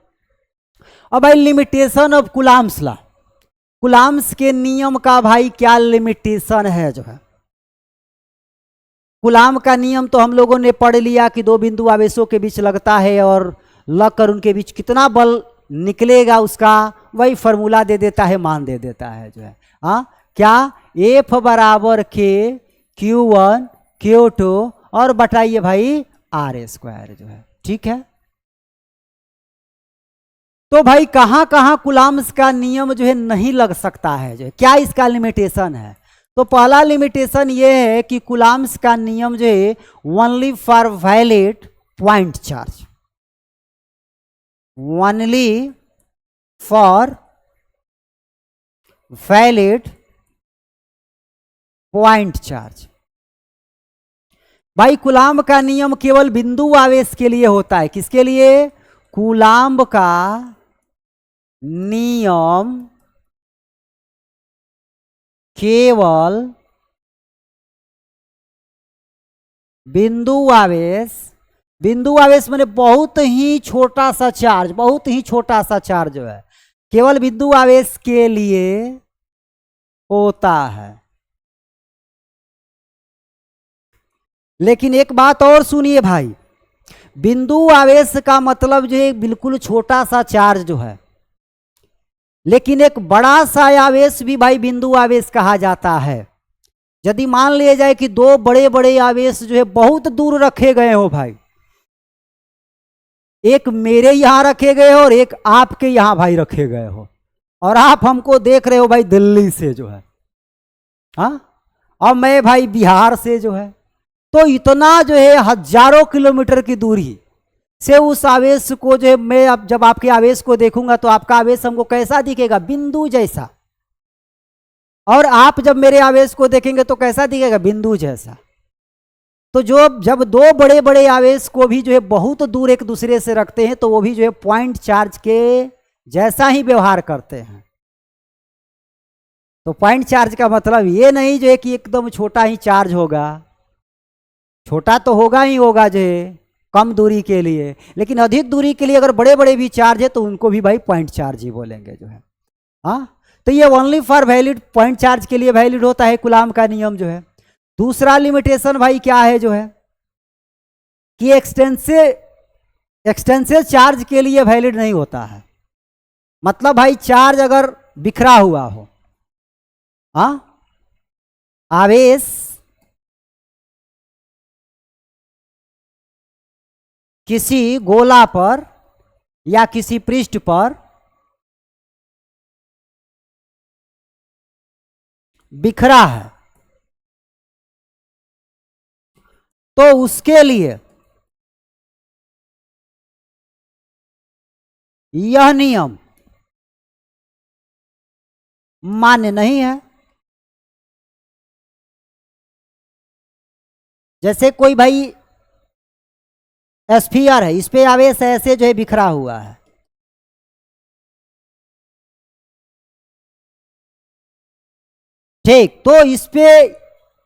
अब भाई limitation of Coulomb's law, Coulomb's के नियम का भाई क्या लिमिटेशन है जो है। कूलम्ब का नियम तो हम लोगों ने पढ़ लिया कि 2 बिंदु आवेशों के बीच लगता है और लगकर उनके बीच कितना बल निकलेगा उसका वही फॉर्मूला दे देता है, मान दे देता है जो है। हाँ क्या? एफ बराबर के Q1 Q2 और बताइए भाई आर ए स्क्वायर जो है। ठीक है, तो भाई कहां कहां कूलम्ब्स का नियम जो है नहीं लग सकता है जो है, क्या इसका लिमिटेशन है? तो पहला लिमिटेशन ये है कि कूलम्ब्स का नियम जो है only for valid point charge, only for valid point charge. भाई कूलाम्ब का नियम केवल बिंदु आवेश के लिए होता है। किसके लिए? कूलाम्ब का नियम केवल बिंदु आवेश, बिंदु आवेश माने बहुत ही छोटा सा चार्ज, बहुत ही छोटा सा चार्ज जो है केवल बिंदु आवेश के लिए होता है। लेकिन एक बात और सुनिए भाई, बिंदु आवेश का मतलब जो है बिल्कुल छोटा सा चार्ज जो है, लेकिन एक बड़ा सा आवेश भी भाई बिंदु आवेश कहा जाता है। यदि मान लिया जाए कि दो बड़े बड़े आवेश जो है बहुत दूर रखे गए हो भाई, एक मेरे यहां रखे गए हो और एक आपके यहां भाई रखे गए हो, और आप हमको देख रहे हो भाई दिल्ली से जो है, हाँ, और मैं भाई बिहार से जो है, तो इतना जो है हजारों किलोमीटर की दूरी से उस आवेश को जो है मैं अब जब आपके आवेश को देखूंगा तो आपका आवेश हमको कैसा दिखेगा? बिंदु जैसा। और आप जब मेरे आवेश को देखेंगे तो कैसा दिखेगा? बिंदु जैसा। तो जब दो बड़े बड़े आवेश को भी जो है बहुत दूर एक दूसरे से रखते हैं तो वो भी जो है पॉइंट चार्ज के जैसा ही व्यवहार करते हैं। तो पॉइंट चार्ज का मतलब ये नहीं जो है कि एकदम छोटा ही चार्ज होगा, छोटा तो होगा ही होगा जो है कम दूरी के लिए, लेकिन अधिक दूरी के लिए अगर बड़े बड़े भी चार्ज है तो उनको भी भाई पॉइंट चार्ज ही बोलेंगे जो है। हाँ, तो ये only for valid point charge के लिए वैलिड होता है कूलाम्ब का नियम जो है। दूसरा लिमिटेशन भाई क्या है जो है कि एक्सटेंसिव चार्ज के लिए वैलिड नहीं होता है। मतलब भाई चार्ज अगर बिखरा हुआ हो, हाँ, आवेश किसी गोला पर या किसी पृष्ठ पर बिखरा है तो उसके लिए यह नियम मान्य नहीं है। जैसे कोई भाई स्फीयर है, इस पे आवेश ऐसे जो है बिखरा हुआ है, ठीक, तो इस पे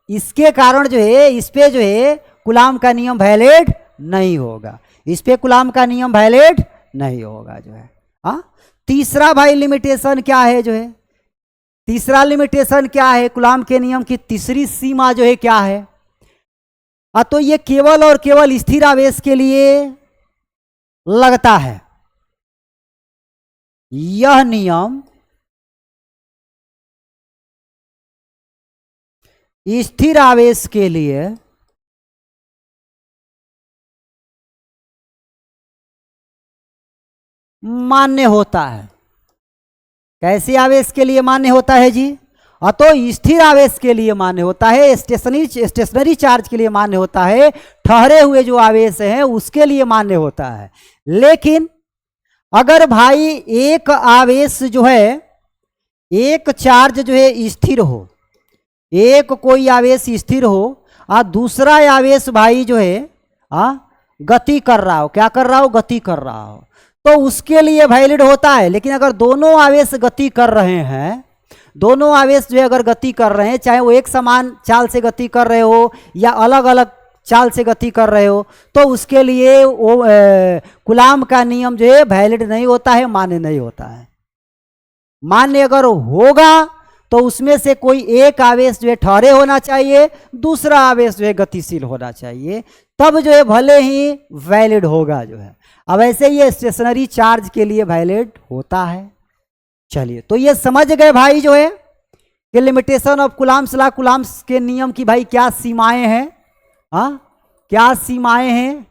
इसके कारण जो है इस पे जो है कूलाम्ब का नियम वैलिड नहीं होगा, इस पे कूलाम्ब का नियम वैलिड नहीं होगा जो है। हाँ, तीसरा भाई लिमिटेशन क्या है जो है, तीसरा लिमिटेशन क्या है कूलाम्ब के नियम की तीसरी सीमा जो है क्या है? तो ये केवल और केवल स्थिर आवेश के लिए लगता है। यह नियम स्थिर आवेश के लिए मान्य होता है। कैसे आवेश के लिए मान्य होता है जी? तो स्थिर आवेश के लिए मान्य होता है, स्टेशनरी चार्ज के लिए मान्य होता है, ठहरे हुए जो आवेश हैं उसके लिए मान्य होता है। लेकिन अगर भाई एक आवेश जो है, एक चार्ज जो है स्थिर हो, एक कोई आवेश स्थिर हो और दूसरा आवेश भाई जो है गति कर रहा हो, क्या कर रहा हो? गति कर रहा हो, तो उसके लिए वैलिड होता है। लेकिन अगर दोनों आवेश गति कर रहे हैं, दोनों आवेश जो है अगर गति कर रहे हैं, चाहे वो एक समान चाल से गति कर रहे हो या अलग अलग चाल से गति कर रहे हो, तो उसके लिए वो कूलाम्ब का नियम जो है वैलिड नहीं होता है, मान्य नहीं होता है। मान्य अगर होगा तो उसमें से कोई एक आवेश जो है ठहरे होना चाहिए, दूसरा आवेश जो है गतिशील होना चाहिए, तब जो है भले ही वैलिड होगा जो है। अब ऐसे ये स्टेशनरी चार्ज के लिए वैलिड होता है। चलिए, तो ये समझ गए भाई जो है कि लिमिटेशन ऑफ कूलाम्ब्स लॉ, कूलाम्ब्स के नियम की भाई क्या सीमाएं हैं, हाँ, क्या सीमाएं हैं,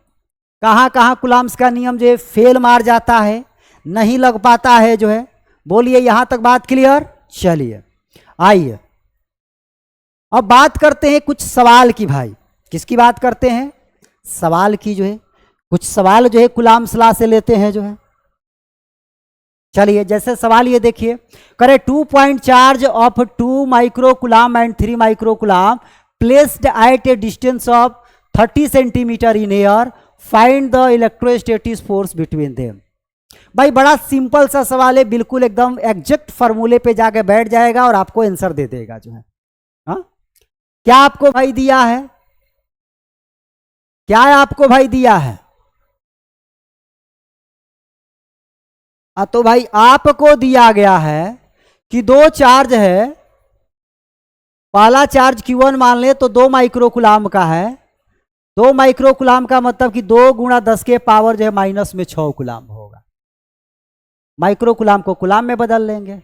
कहाँ कहाँ कूलाम्ब्स का नियम जो है फेल मार जाता है, नहीं लग पाता है जो है। बोलिए, यहां तक बात क्लियर? चलिए आइए अब बात करते हैं कुछ सवाल की भाई। किसकी बात करते हैं? सवाल की जो है, कुछ सवाल जो है कुलाम सलाह से लेते हैं जो है। चलिए जैसे सवाल ये देखिए, करे 2 point charge of 2 micro कुलाम and 3 micro कुलाम placed at A distance of 30 centimetre in air, find the electrostatic force between them. भाई बड़ा सिंपल सा सवाल है, बिल्कुल एकदम एग्जैक्ट फॉर्मूले पे जाके बैठ जाएगा और आपको आंसर दे देगा जो है। हाँ, क्या आपको भाई दिया है? क्या आपको भाई दिया है? तो भाई आपको दिया गया है कि दो चार्ज है, पहला चार्ज Q1 मान ले तो 2 माइक्रो कुलाम का है। 2 माइक्रो कुलाम का मतलब कि 2 गुणा 10 के पावर जो है माइनस में 6 कुलाम होगा। माइक्रो कुलाम को कुलाम में बदल लेंगे।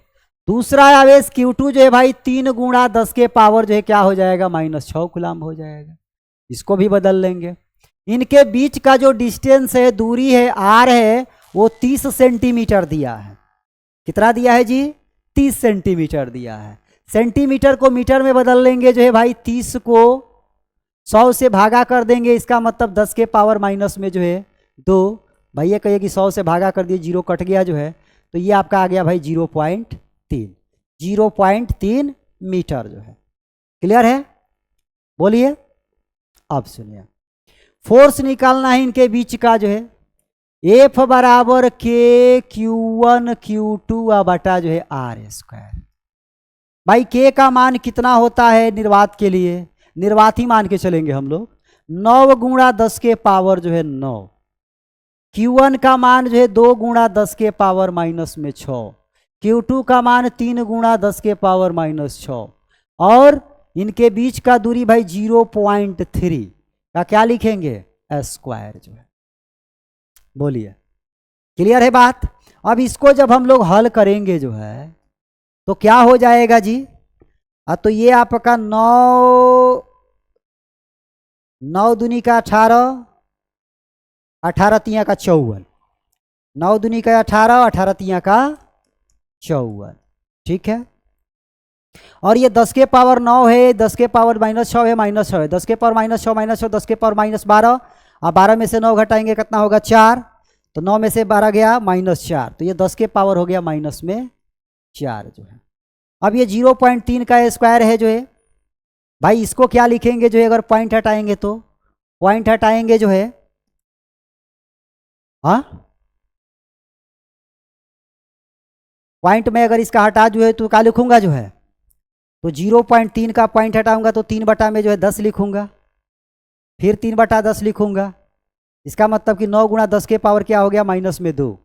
दूसरा आवेश Q2 जो है भाई 3 गुणा 10 के पावर जो है क्या हो जाएगा? माइनस 6 कुलाम हो जाएगा। इसको भी बदल लेंगे। इनके बीच का जो डिस्टेंस है, दूरी है, R है, वो 30 सेंटीमीटर दिया है। कितना दिया है जी? 30 सेंटीमीटर दिया है। सेंटीमीटर को मीटर में बदल लेंगे जो है भाई, 30 को 100 से भागा कर देंगे, इसका मतलब 10 के पावर माइनस में जो है 2। भाई ये कहिए कि 100 से भागा कर दिए, 0 कट गया जो है, तो ये आपका आ गया भाई 0.3। 0.3 मीटर जो है। क्लियर है? बोलिए। अब सुनिए, फोर्स निकालना है इनके बीच का जो है, F बराबर के Q1 Q2 बटा जो है R²। भाई K का मान कितना होता है निर्वात के लिए? निर्वात ही मान के चलेंगे हम लोग। 9 गुणा 10 के पावर जो है 9। Q1 का मान जो है 2 गुणा 10 के पावर माइनस में 6। Q2 का मान 3 गुणा 10 के पावर माइनस 6। और इनके बीच का दूरी भाई 0.3 का क्या लिखेंगे? S² जो है। बोलिए, क्लियर है बात? अब इसको जब हम लोग हल करेंगे जो है तो क्या हो जाएगा जी? तो ये आपका 9 दूनी का 18, 18 तिया का 54। 9 दूनी का 18, 18 तिया का 54। ठीक है। और ये 10 के पावर 9 है, 10 के पावर माइनस 6 है, माइनस 6 है, 10 के पावर माइनस 6 माइनस 6, 10 के पावर माइनस 12। अब 12 में से 9 घटाएंगे कितना होगा? 4। तो 9 में से 12 गया -4, तो ये 10 के पावर हो गया माइनस में 4 जो है। अब ये 0.3 का स्क्वायर है जो है भाई, इसको क्या लिखेंगे जो है? अगर पॉइंट हटाएंगे तो, पॉइंट हटाएंगे जो है, हाँ पॉइंट में अगर इसका हटा जो है तो क्या लिखूंगा जो है? तो 0.3 का पॉइंट हटाऊंगा तो 3 बटा में जो है 10 लिखूंगा, फिर 3 बटा 10 लिखूंगा। इसका मतलब कि 9 गुणा 10 के पावर क्या हो गया? माइनस में 2।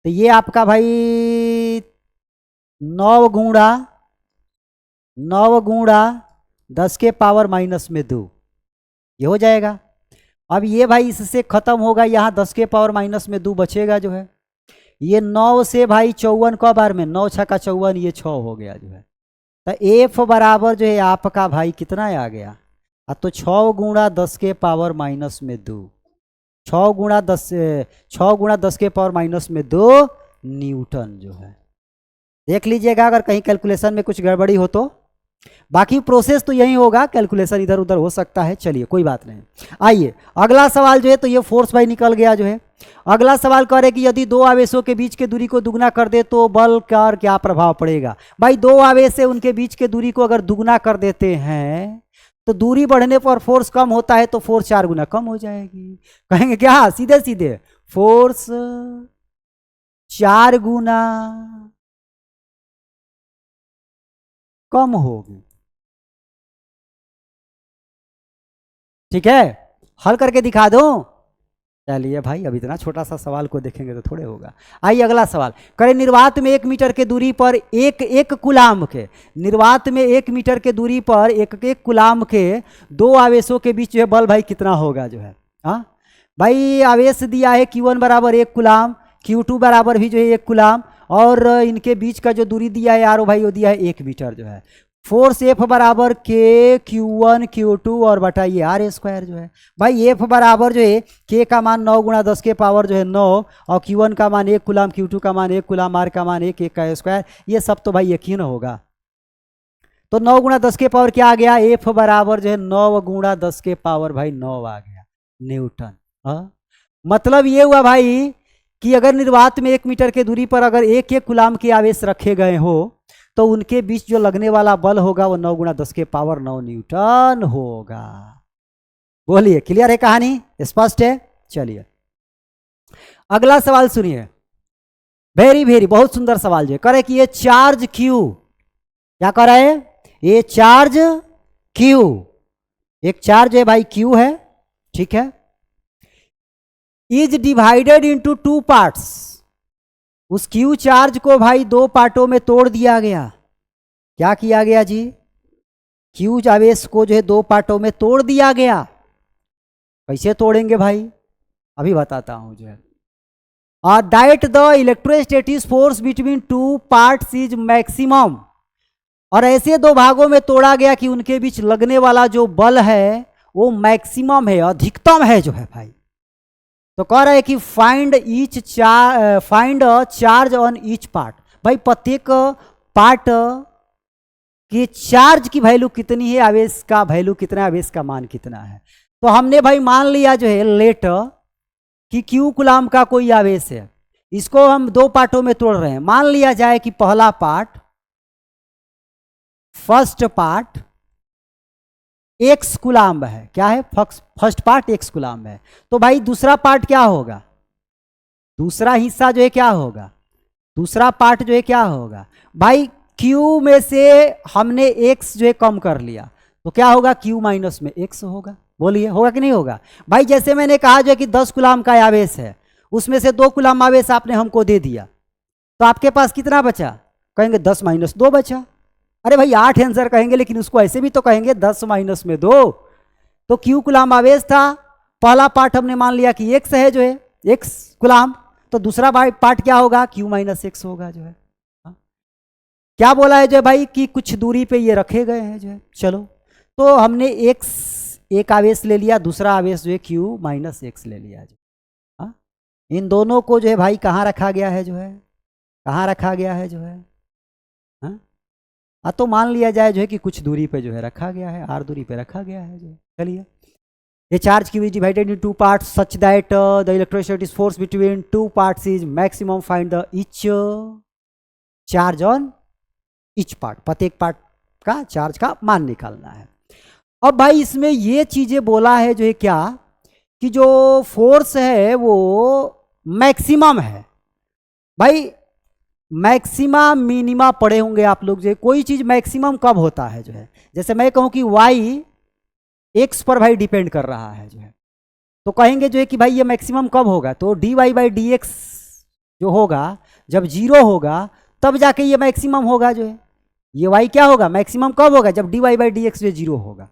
तो ये आपका भाई 9 गुणा 10 के पावर माइनस में 2 ये हो जाएगा। अब ये भाई इससे खत्म होगा, यहाँ 10 के पावर माइनस में 2 बचेगा जो है। ये 9 से भाई 54 का बार में 9 6 का 54, ये 6 हो गया जो है। तो F बराबर जो है आपका भाई कितना आ गया? तो 6 गुणा 10 के पावर माइनस में 2। 6 गुणा 10 के पावर माइनस में 2 न्यूटन जो है। देख लीजिएगा अगर कहीं कैलकुलेशन में कुछ गड़बड़ी हो तो। बाकी प्रोसेस तो यही होगा, कैलकुलेशन इधर उधर हो सकता है। चलिए कोई बात नहीं। आइए अगला सवाल जो है, तो ये फोर्स भाई निकल गया जो है। अगला सवाल करे कि यदि दो आवेशों के बीच के दूरी को दुगना कर दे तो बल का क्या प्रभाव पड़ेगा? भाई दो आवेश से उनके बीच के दूरी को अगर दुगना कर देते हैं तो दूरी बढ़ने पर फोर्स कम होता है, तो फोर्स 4 गुना कम हो जाएगी। कहेंगे क्या? सीधे सीधे फोर्स 4 गुना कम होगी। ठीक है, हल करके दिखा दो। चलिए भाई, अब इतना छोटा सा सवाल को देखेंगे तो थोड़े होगा। आइए अगला सवाल करें। निर्वात में 1 मीटर के दूरी पर एक कुलाम के, निर्वात में 1 मीटर के दूरी पर एक कुलाम के दो आवेशों के बीच जो है बल भाई कितना होगा जो है? हाँ भाई, आवेश दिया है Q1 बराबर 1 कुलाम, Q2 बराबर भी जो है 1 कुलाम, और इनके बीच का जो दूरी दिया है यारो भाई वो दिया है 1 मीटर जो है। फोर्स F बराबर के Q1 Q2 और बटाइए R² जो है। भाई F बराबर जो है K का मान 9 गुणा 10 के पावर जो है 9, और Q1 का मान 1 कुलाम, Q2 का मान 1 कुलाम, R का मान 1 का स्क्वायर। ये सब तो भाई यकीन होगा। तो 9 गुणा 10 के पावर क्या आ गया, एफ बराबर जो है 9 गुणा 10 के पावर भाई 9 आ गया न्यूटन। मतलब ये हुआ भाई कि अगर निर्वात में 1 मीटर के दूरी पर अगर एक एक कूलाम के आवेश रखे गए हो तो उनके बीच जो लगने वाला बल होगा वो 9 गुणा 10 के पावर 9 न्यूटन होगा। बोलिए क्लियर है कहानी, स्पष्ट है? चलिए अगला सवाल सुनिए, वेरी वेरी बहुत सुंदर सवाल जो करे कि ये चार्ज क्यू, क्या कर रहा है, ये चार्ज क्यू, एक चार्ज है भाई क्यू है, ठीक है, इज डिवाइडेड इनटू 2 पार्ट्स, उस क्यू चार्ज को भाई 2 पार्टों में तोड़ दिया गया। क्या किया गया जी, क्यू आवेश को जो है 2 पार्टों में तोड़ दिया गया। कैसे तोड़ेंगे भाई, अभी बताता हूं जो है। That the electrostatic force between 2 parts is maximum, और ऐसे 2 भागों में तोड़ा गया कि उनके बीच लगने वाला जो बल है वो मैक्सिमम है, अधिकतम है जो है भाई। तो कह रहा है कि find a charge on each part, भाई प्रत्येक पार्ट की चार्ज की वैल्यू कितनी है, आवेश का वैल्यू कितना है, आवेश का मान कितना है। तो हमने भाई मान लिया जो है लेट कि क्यू कूलाम का कोई आवेश है, इसको हम 2 पार्टों में तोड़ रहे हैं। मान लिया जाए कि पहला part, first part x coulomb है, क्या है, फर्स्ट पार्ट एक्स कूलाम है। तो भाई दूसरा पार्ट क्या होगा, दूसरा हिस्सा जो है क्या होगा, दूसरा पार्ट जो है क्या होगा भाई, क्यू में से हमने एक्स जो है कम कर लिया तो क्या होगा, क्यू माइनस में एक्स होगा। बोलिए होगा कि नहीं होगा भाई। जैसे मैंने कहा जो है कि 10 कूलाम का आवेश है, उसमें से 2 कूलाम आवेश आपने हमको दे दिया, तो आपके पास कितना बचा, कहेंगे 10 माइनस 2 बचा। अरे भाई 8 आंसर कहेंगे, लेकिन उसको ऐसे भी तो कहेंगे 10 माइनस में 2। तो क्यू कूलाम आवेश था, पहला पार्ट हमने मान लिया कि एक्स है जो है, एक्स कूलाम, तो दूसरा पार्ट क्या होगा, क्यू माइनस एक्स होगा जो है। क्या बोला है जो है भाई कि कुछ दूरी पे ये रखे गए हैं जो है। चलो तो हमने एक्स एक आवेश ले लिया, दूसरा आवेश जो है क्यू माइनस एक्स ले लिया जो। हाँ, इन दोनों को जो है भाई कहाँ रखा गया है जो है, कहाँ रखा गया है जो है। हाँ तो मान लिया जाए जो है कि कुछ दूरी पे जो है रखा गया है, आर दूरी पे रखा गया है जो। चलिए, ए charge Q is divided in 2 parts such that the electrostatic force between 2 parts is maximum, find the each charge on each part, प्रत्येक पार्ट का चार्ज का मान निकालना है। अब भाई इसमें ये चीजें बोला है जो है क्या, कि जो फोर्स है वो मैक्सिमम है। भाई मैक्सिमा मिनिमा पढ़े होंगे आप लोग जो है, कोई चीज मैक्सिमम कब होता है जो है, जैसे मैं कहूं कि y x पर भाई डिपेंड कर रहा है जो है, तो कहेंगे जो है कि भाई ये मैक्सिमम कब होगा, तो dy बाई डी एक्स जो होगा जब 0 होगा तब जाके ये मैक्सिमम होगा जो है। ये y क्या होगा, मैक्सिमम कब होगा, जब dy बाई डी एक्स जो 0 होगा।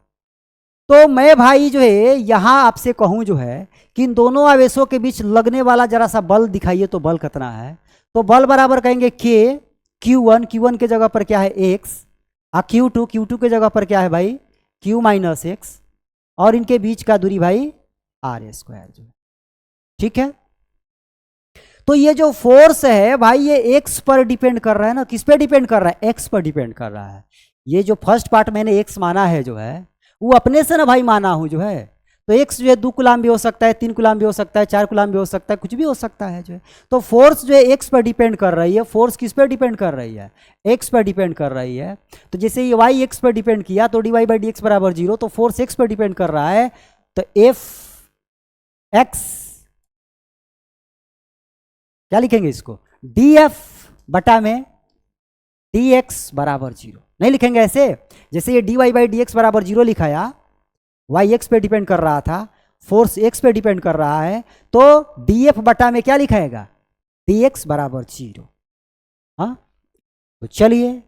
तो मैं भाई जो है यहां आपसे कहूं जो है कि इन दोनों आवेशों के बीच लगने वाला जरा सा बल दिखाइए, तो बल कितना है, तो बल बराबर कहेंगे के Q1 के जगह पर क्या है x, Q2 के जगह पर क्या है भाई Q माइनस एक्स, और इनके बीच का दूरी भाई R स्क्वायर जो है। ठीक है, तो ये जो फोर्स है भाई ये x पर डिपेंड कर रहा है ना, किस पे डिपेंड कर रहा है, x पर डिपेंड कर रहा है। ये जो फर्स्ट पार्ट मैंने x माना है जो है वो अपने से ना भाई माना हूं जो है, तो x जो है 2 कूलाम भी हो सकता है, 3 कूलाम भी हो सकता है, 4 कूलाम भी हो सकता है, कुछ भी हो सकता है जो है। तो फोर्स जो है x पर डिपेंड कर रही है, फोर्स किस पर डिपेंड कर रही है, x पर डिपेंड कर रही है। तो जैसे ये y x पर डिपेंड किया तो dy बाई डी एक्स बराबर 0, तो फोर्स x पर डिपेंड कर रहा है, तो एफ एक्स क्या लिखेंगे इसको, df बटा में dx बराबर 0, नहीं लिखेंगे ऐसे। जैसे ये dy बाई डी एक्स बराबर 0 लिखाया, y x पे डिपेंड कर रहा था, फोर्स x पे डिपेंड कर रहा है, तो df बटा में क्या लिखाएगा, dx बराबर 0। हाँ तो चलिए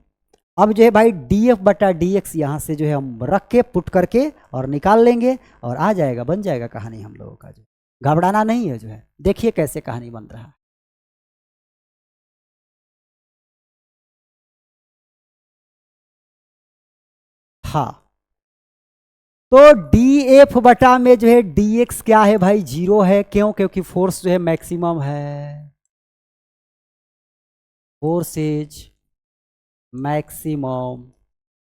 अब जो है भाई df बटा dx यहां से जो है हम रख के पुट करके और निकाल लेंगे और आ जाएगा, बन जाएगा कहानी हम लोगों का। जो घबराना नहीं है जो है, देखिए कैसे कहानी बन रहा है। हाँ तो df बटा में जो है dx क्या है भाई 0 है, क्यों, क्योंकि फोर्स जो है मैक्सिमम है, फोर्स इज मैक्सिमम,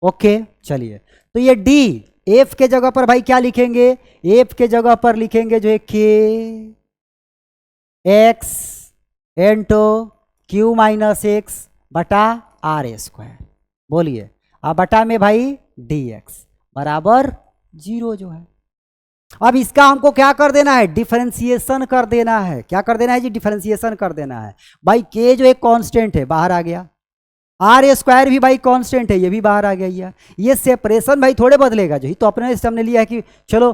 ओके चलिए, तो ये डी, एफ के जगह पर भाई क्या लिखेंगे, एफ के जगह पर लिखेंगे जो है के x into Q minus x बटा आर स्क्वायर। बोलिए, अब बटा में भाई डी एक्स बराबर 0 जो है। अब इसका हमको क्या कर देना है, डिफरेंशिएशन कर देना है। क्या कर देना है जी, डिफरेंशिएशन कर देना है। भाई के जो एक कांस्टेंट है बाहर आ गया, आर स्क्वायर भी भाई कांस्टेंट है, ये भी बाहर आ गया। ये सेपरेशन भाई थोड़े बदलेगा, जो ही तो अपने हमने लिया है कि चलो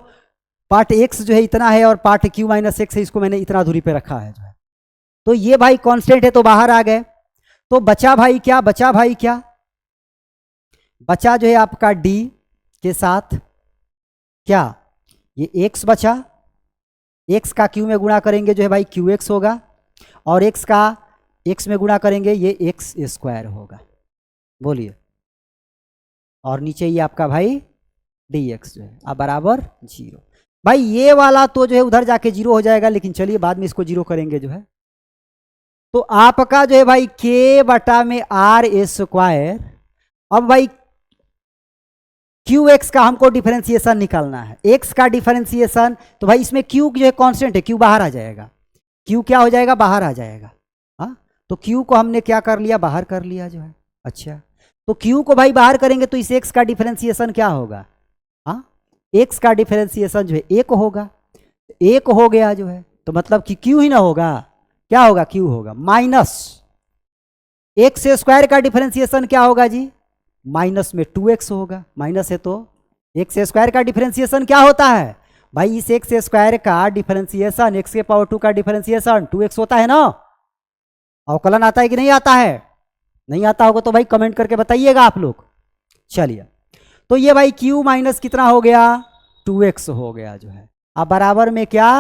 पार्ट एक्स जो है इतना है और पार्ट क्यू माइनस एक्स है, इसको मैंने इतना दूरी पे रखा है जो है, तो ये भाई कांस्टेंट है तो बाहर आ गए। तो बचा भाई क्या, बचा भाई क्या, बचा जो है आपका डी के साथ क्या, ये एक्स बचा, एक्स का क्यू में गुणा करेंगे जो है भाई क्यू एक्स होगा, और एक्स का एक्स में गुणा करेंगे ये एक्स स्क्वायर होगा। बोलिए, और नीचे ये आपका भाई डी एक्स जो है अब बराबर 0। भाई ये वाला तो जो है उधर जाके 0 हो जाएगा, लेकिन चलिए बाद में इसको 0 करेंगे जो है। तो आपका जो है भाई के बटा में आर स्क्वायर, अब भाई क्यू एक्स का हमको डिफरेंशिएशन निकालना है, एक्स का डिफरेंशिएशन, तो भाई इसमें क्यू जो है कांस्टेंट है, क्यू बाहर आ जाएगा, क्यू क्या हो जाएगा, बाहर आ जाएगा। हाँ, तो क्यू को हमने क्या कर लिया, बाहर कर लिया जो है। अच्छा, तो क्यू को भाई बाहर करेंगे तो इस एक्स का डिफरेंशिएशन क्या होगा, हाँ एक्स का डिफरेंशिएशन जो है 1 होगा, 1 हो गया जो है, तो मतलब कि क्यू ही ना होगा, क्या होगा, क्यू होगा माइनस एक्स स्क्वायर का डिफरेंशिएशन क्या होगा जी, माइनस में 2x होगा, माइनस है तो एक्स स्क्वायर का डिफरेंशिएशन क्या होता है भाई, इस एक्स स्क्वायर का डिफरेंशिएशन एक्स के पावर 2 का डिफरेंशिएशन 2x होता है ना। अवकलन आता है कि नहीं आता है, नहीं आता होगा तो भाई कमेंट करके बताइएगा आप लोग। चलिए, तो ये भाई q माइनस कितना हो गया, 2x हो गया जो है, अब बराबर में क्या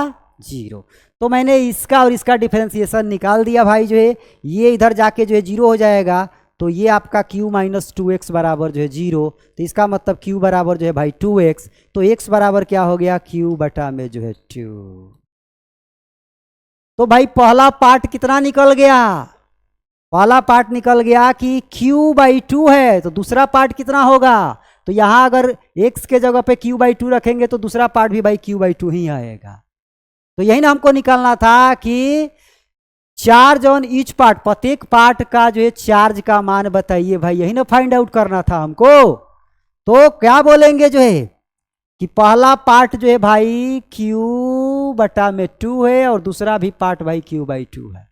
0। तो मैंने इसका और इसका डिफरेंशिएशन निकाल दिया भाई जो है, ये इधर जाके जो है 0 हो जाएगा, तो ये आपका q माइनस 2x बराबर जो है 0, तो इसका मतलब q बराबर जो है भाई 2x, तो x बराबर क्या हो गया, q बटा में जो है 2। तो भाई पहला पार्ट कितना निकल गया, पहला पार्ट निकल गया कि q बाई 2 है, तो दूसरा पार्ट कितना होगा, तो यहां अगर x के जगह पे q बाई 2 रखेंगे तो दूसरा पार्ट भी भाई q बाई 2 ही आएगा। तो यही ना हमको निकालना था कि चार्ज ऑन ईच पार्ट, प्रत्येक पार्ट का जो है चार्ज का मान बताइए भाई, यही ना फाइंड आउट करना था हमको। तो क्या बोलेंगे जो है कि पहला पार्ट जो है भाई q बटा में 2 है और दूसरा भी पार्ट भाई q बाई 2 है।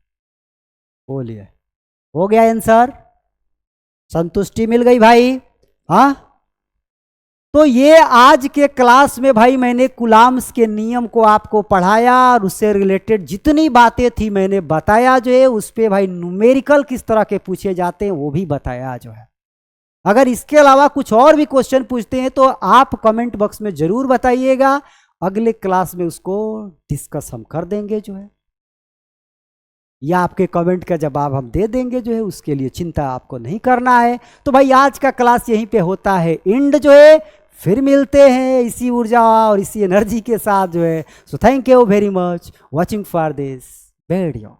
बोलिए, हो गया आंसर, संतुष्टि मिल गई भाई। हाँ, तो ये आज के क्लास में भाई मैंने कूलॉम्स के नियम को आपको पढ़ाया और उससे रिलेटेड जितनी बातें थी मैंने बताया जो है, उस पे भाई न्यूमेरिकल किस तरह के पूछे जाते हैं वो भी बताया जो है। अगर इसके अलावा कुछ और भी क्वेश्चन पूछते हैं तो आप कमेंट बॉक्स में जरूर बताइएगा, अगले क्लास में उसको डिस्कस हम कर देंगे जो है, या आपके कमेंट का जवाब हम दे देंगे जो है, उसके लिए चिंता आपको नहीं करना है। तो भाई आज का क्लास यहीं पे होता है एंड जो है, फिर मिलते हैं इसी ऊर्जा और इसी एनर्जी के साथ जो है। So thank you very much watching for this video.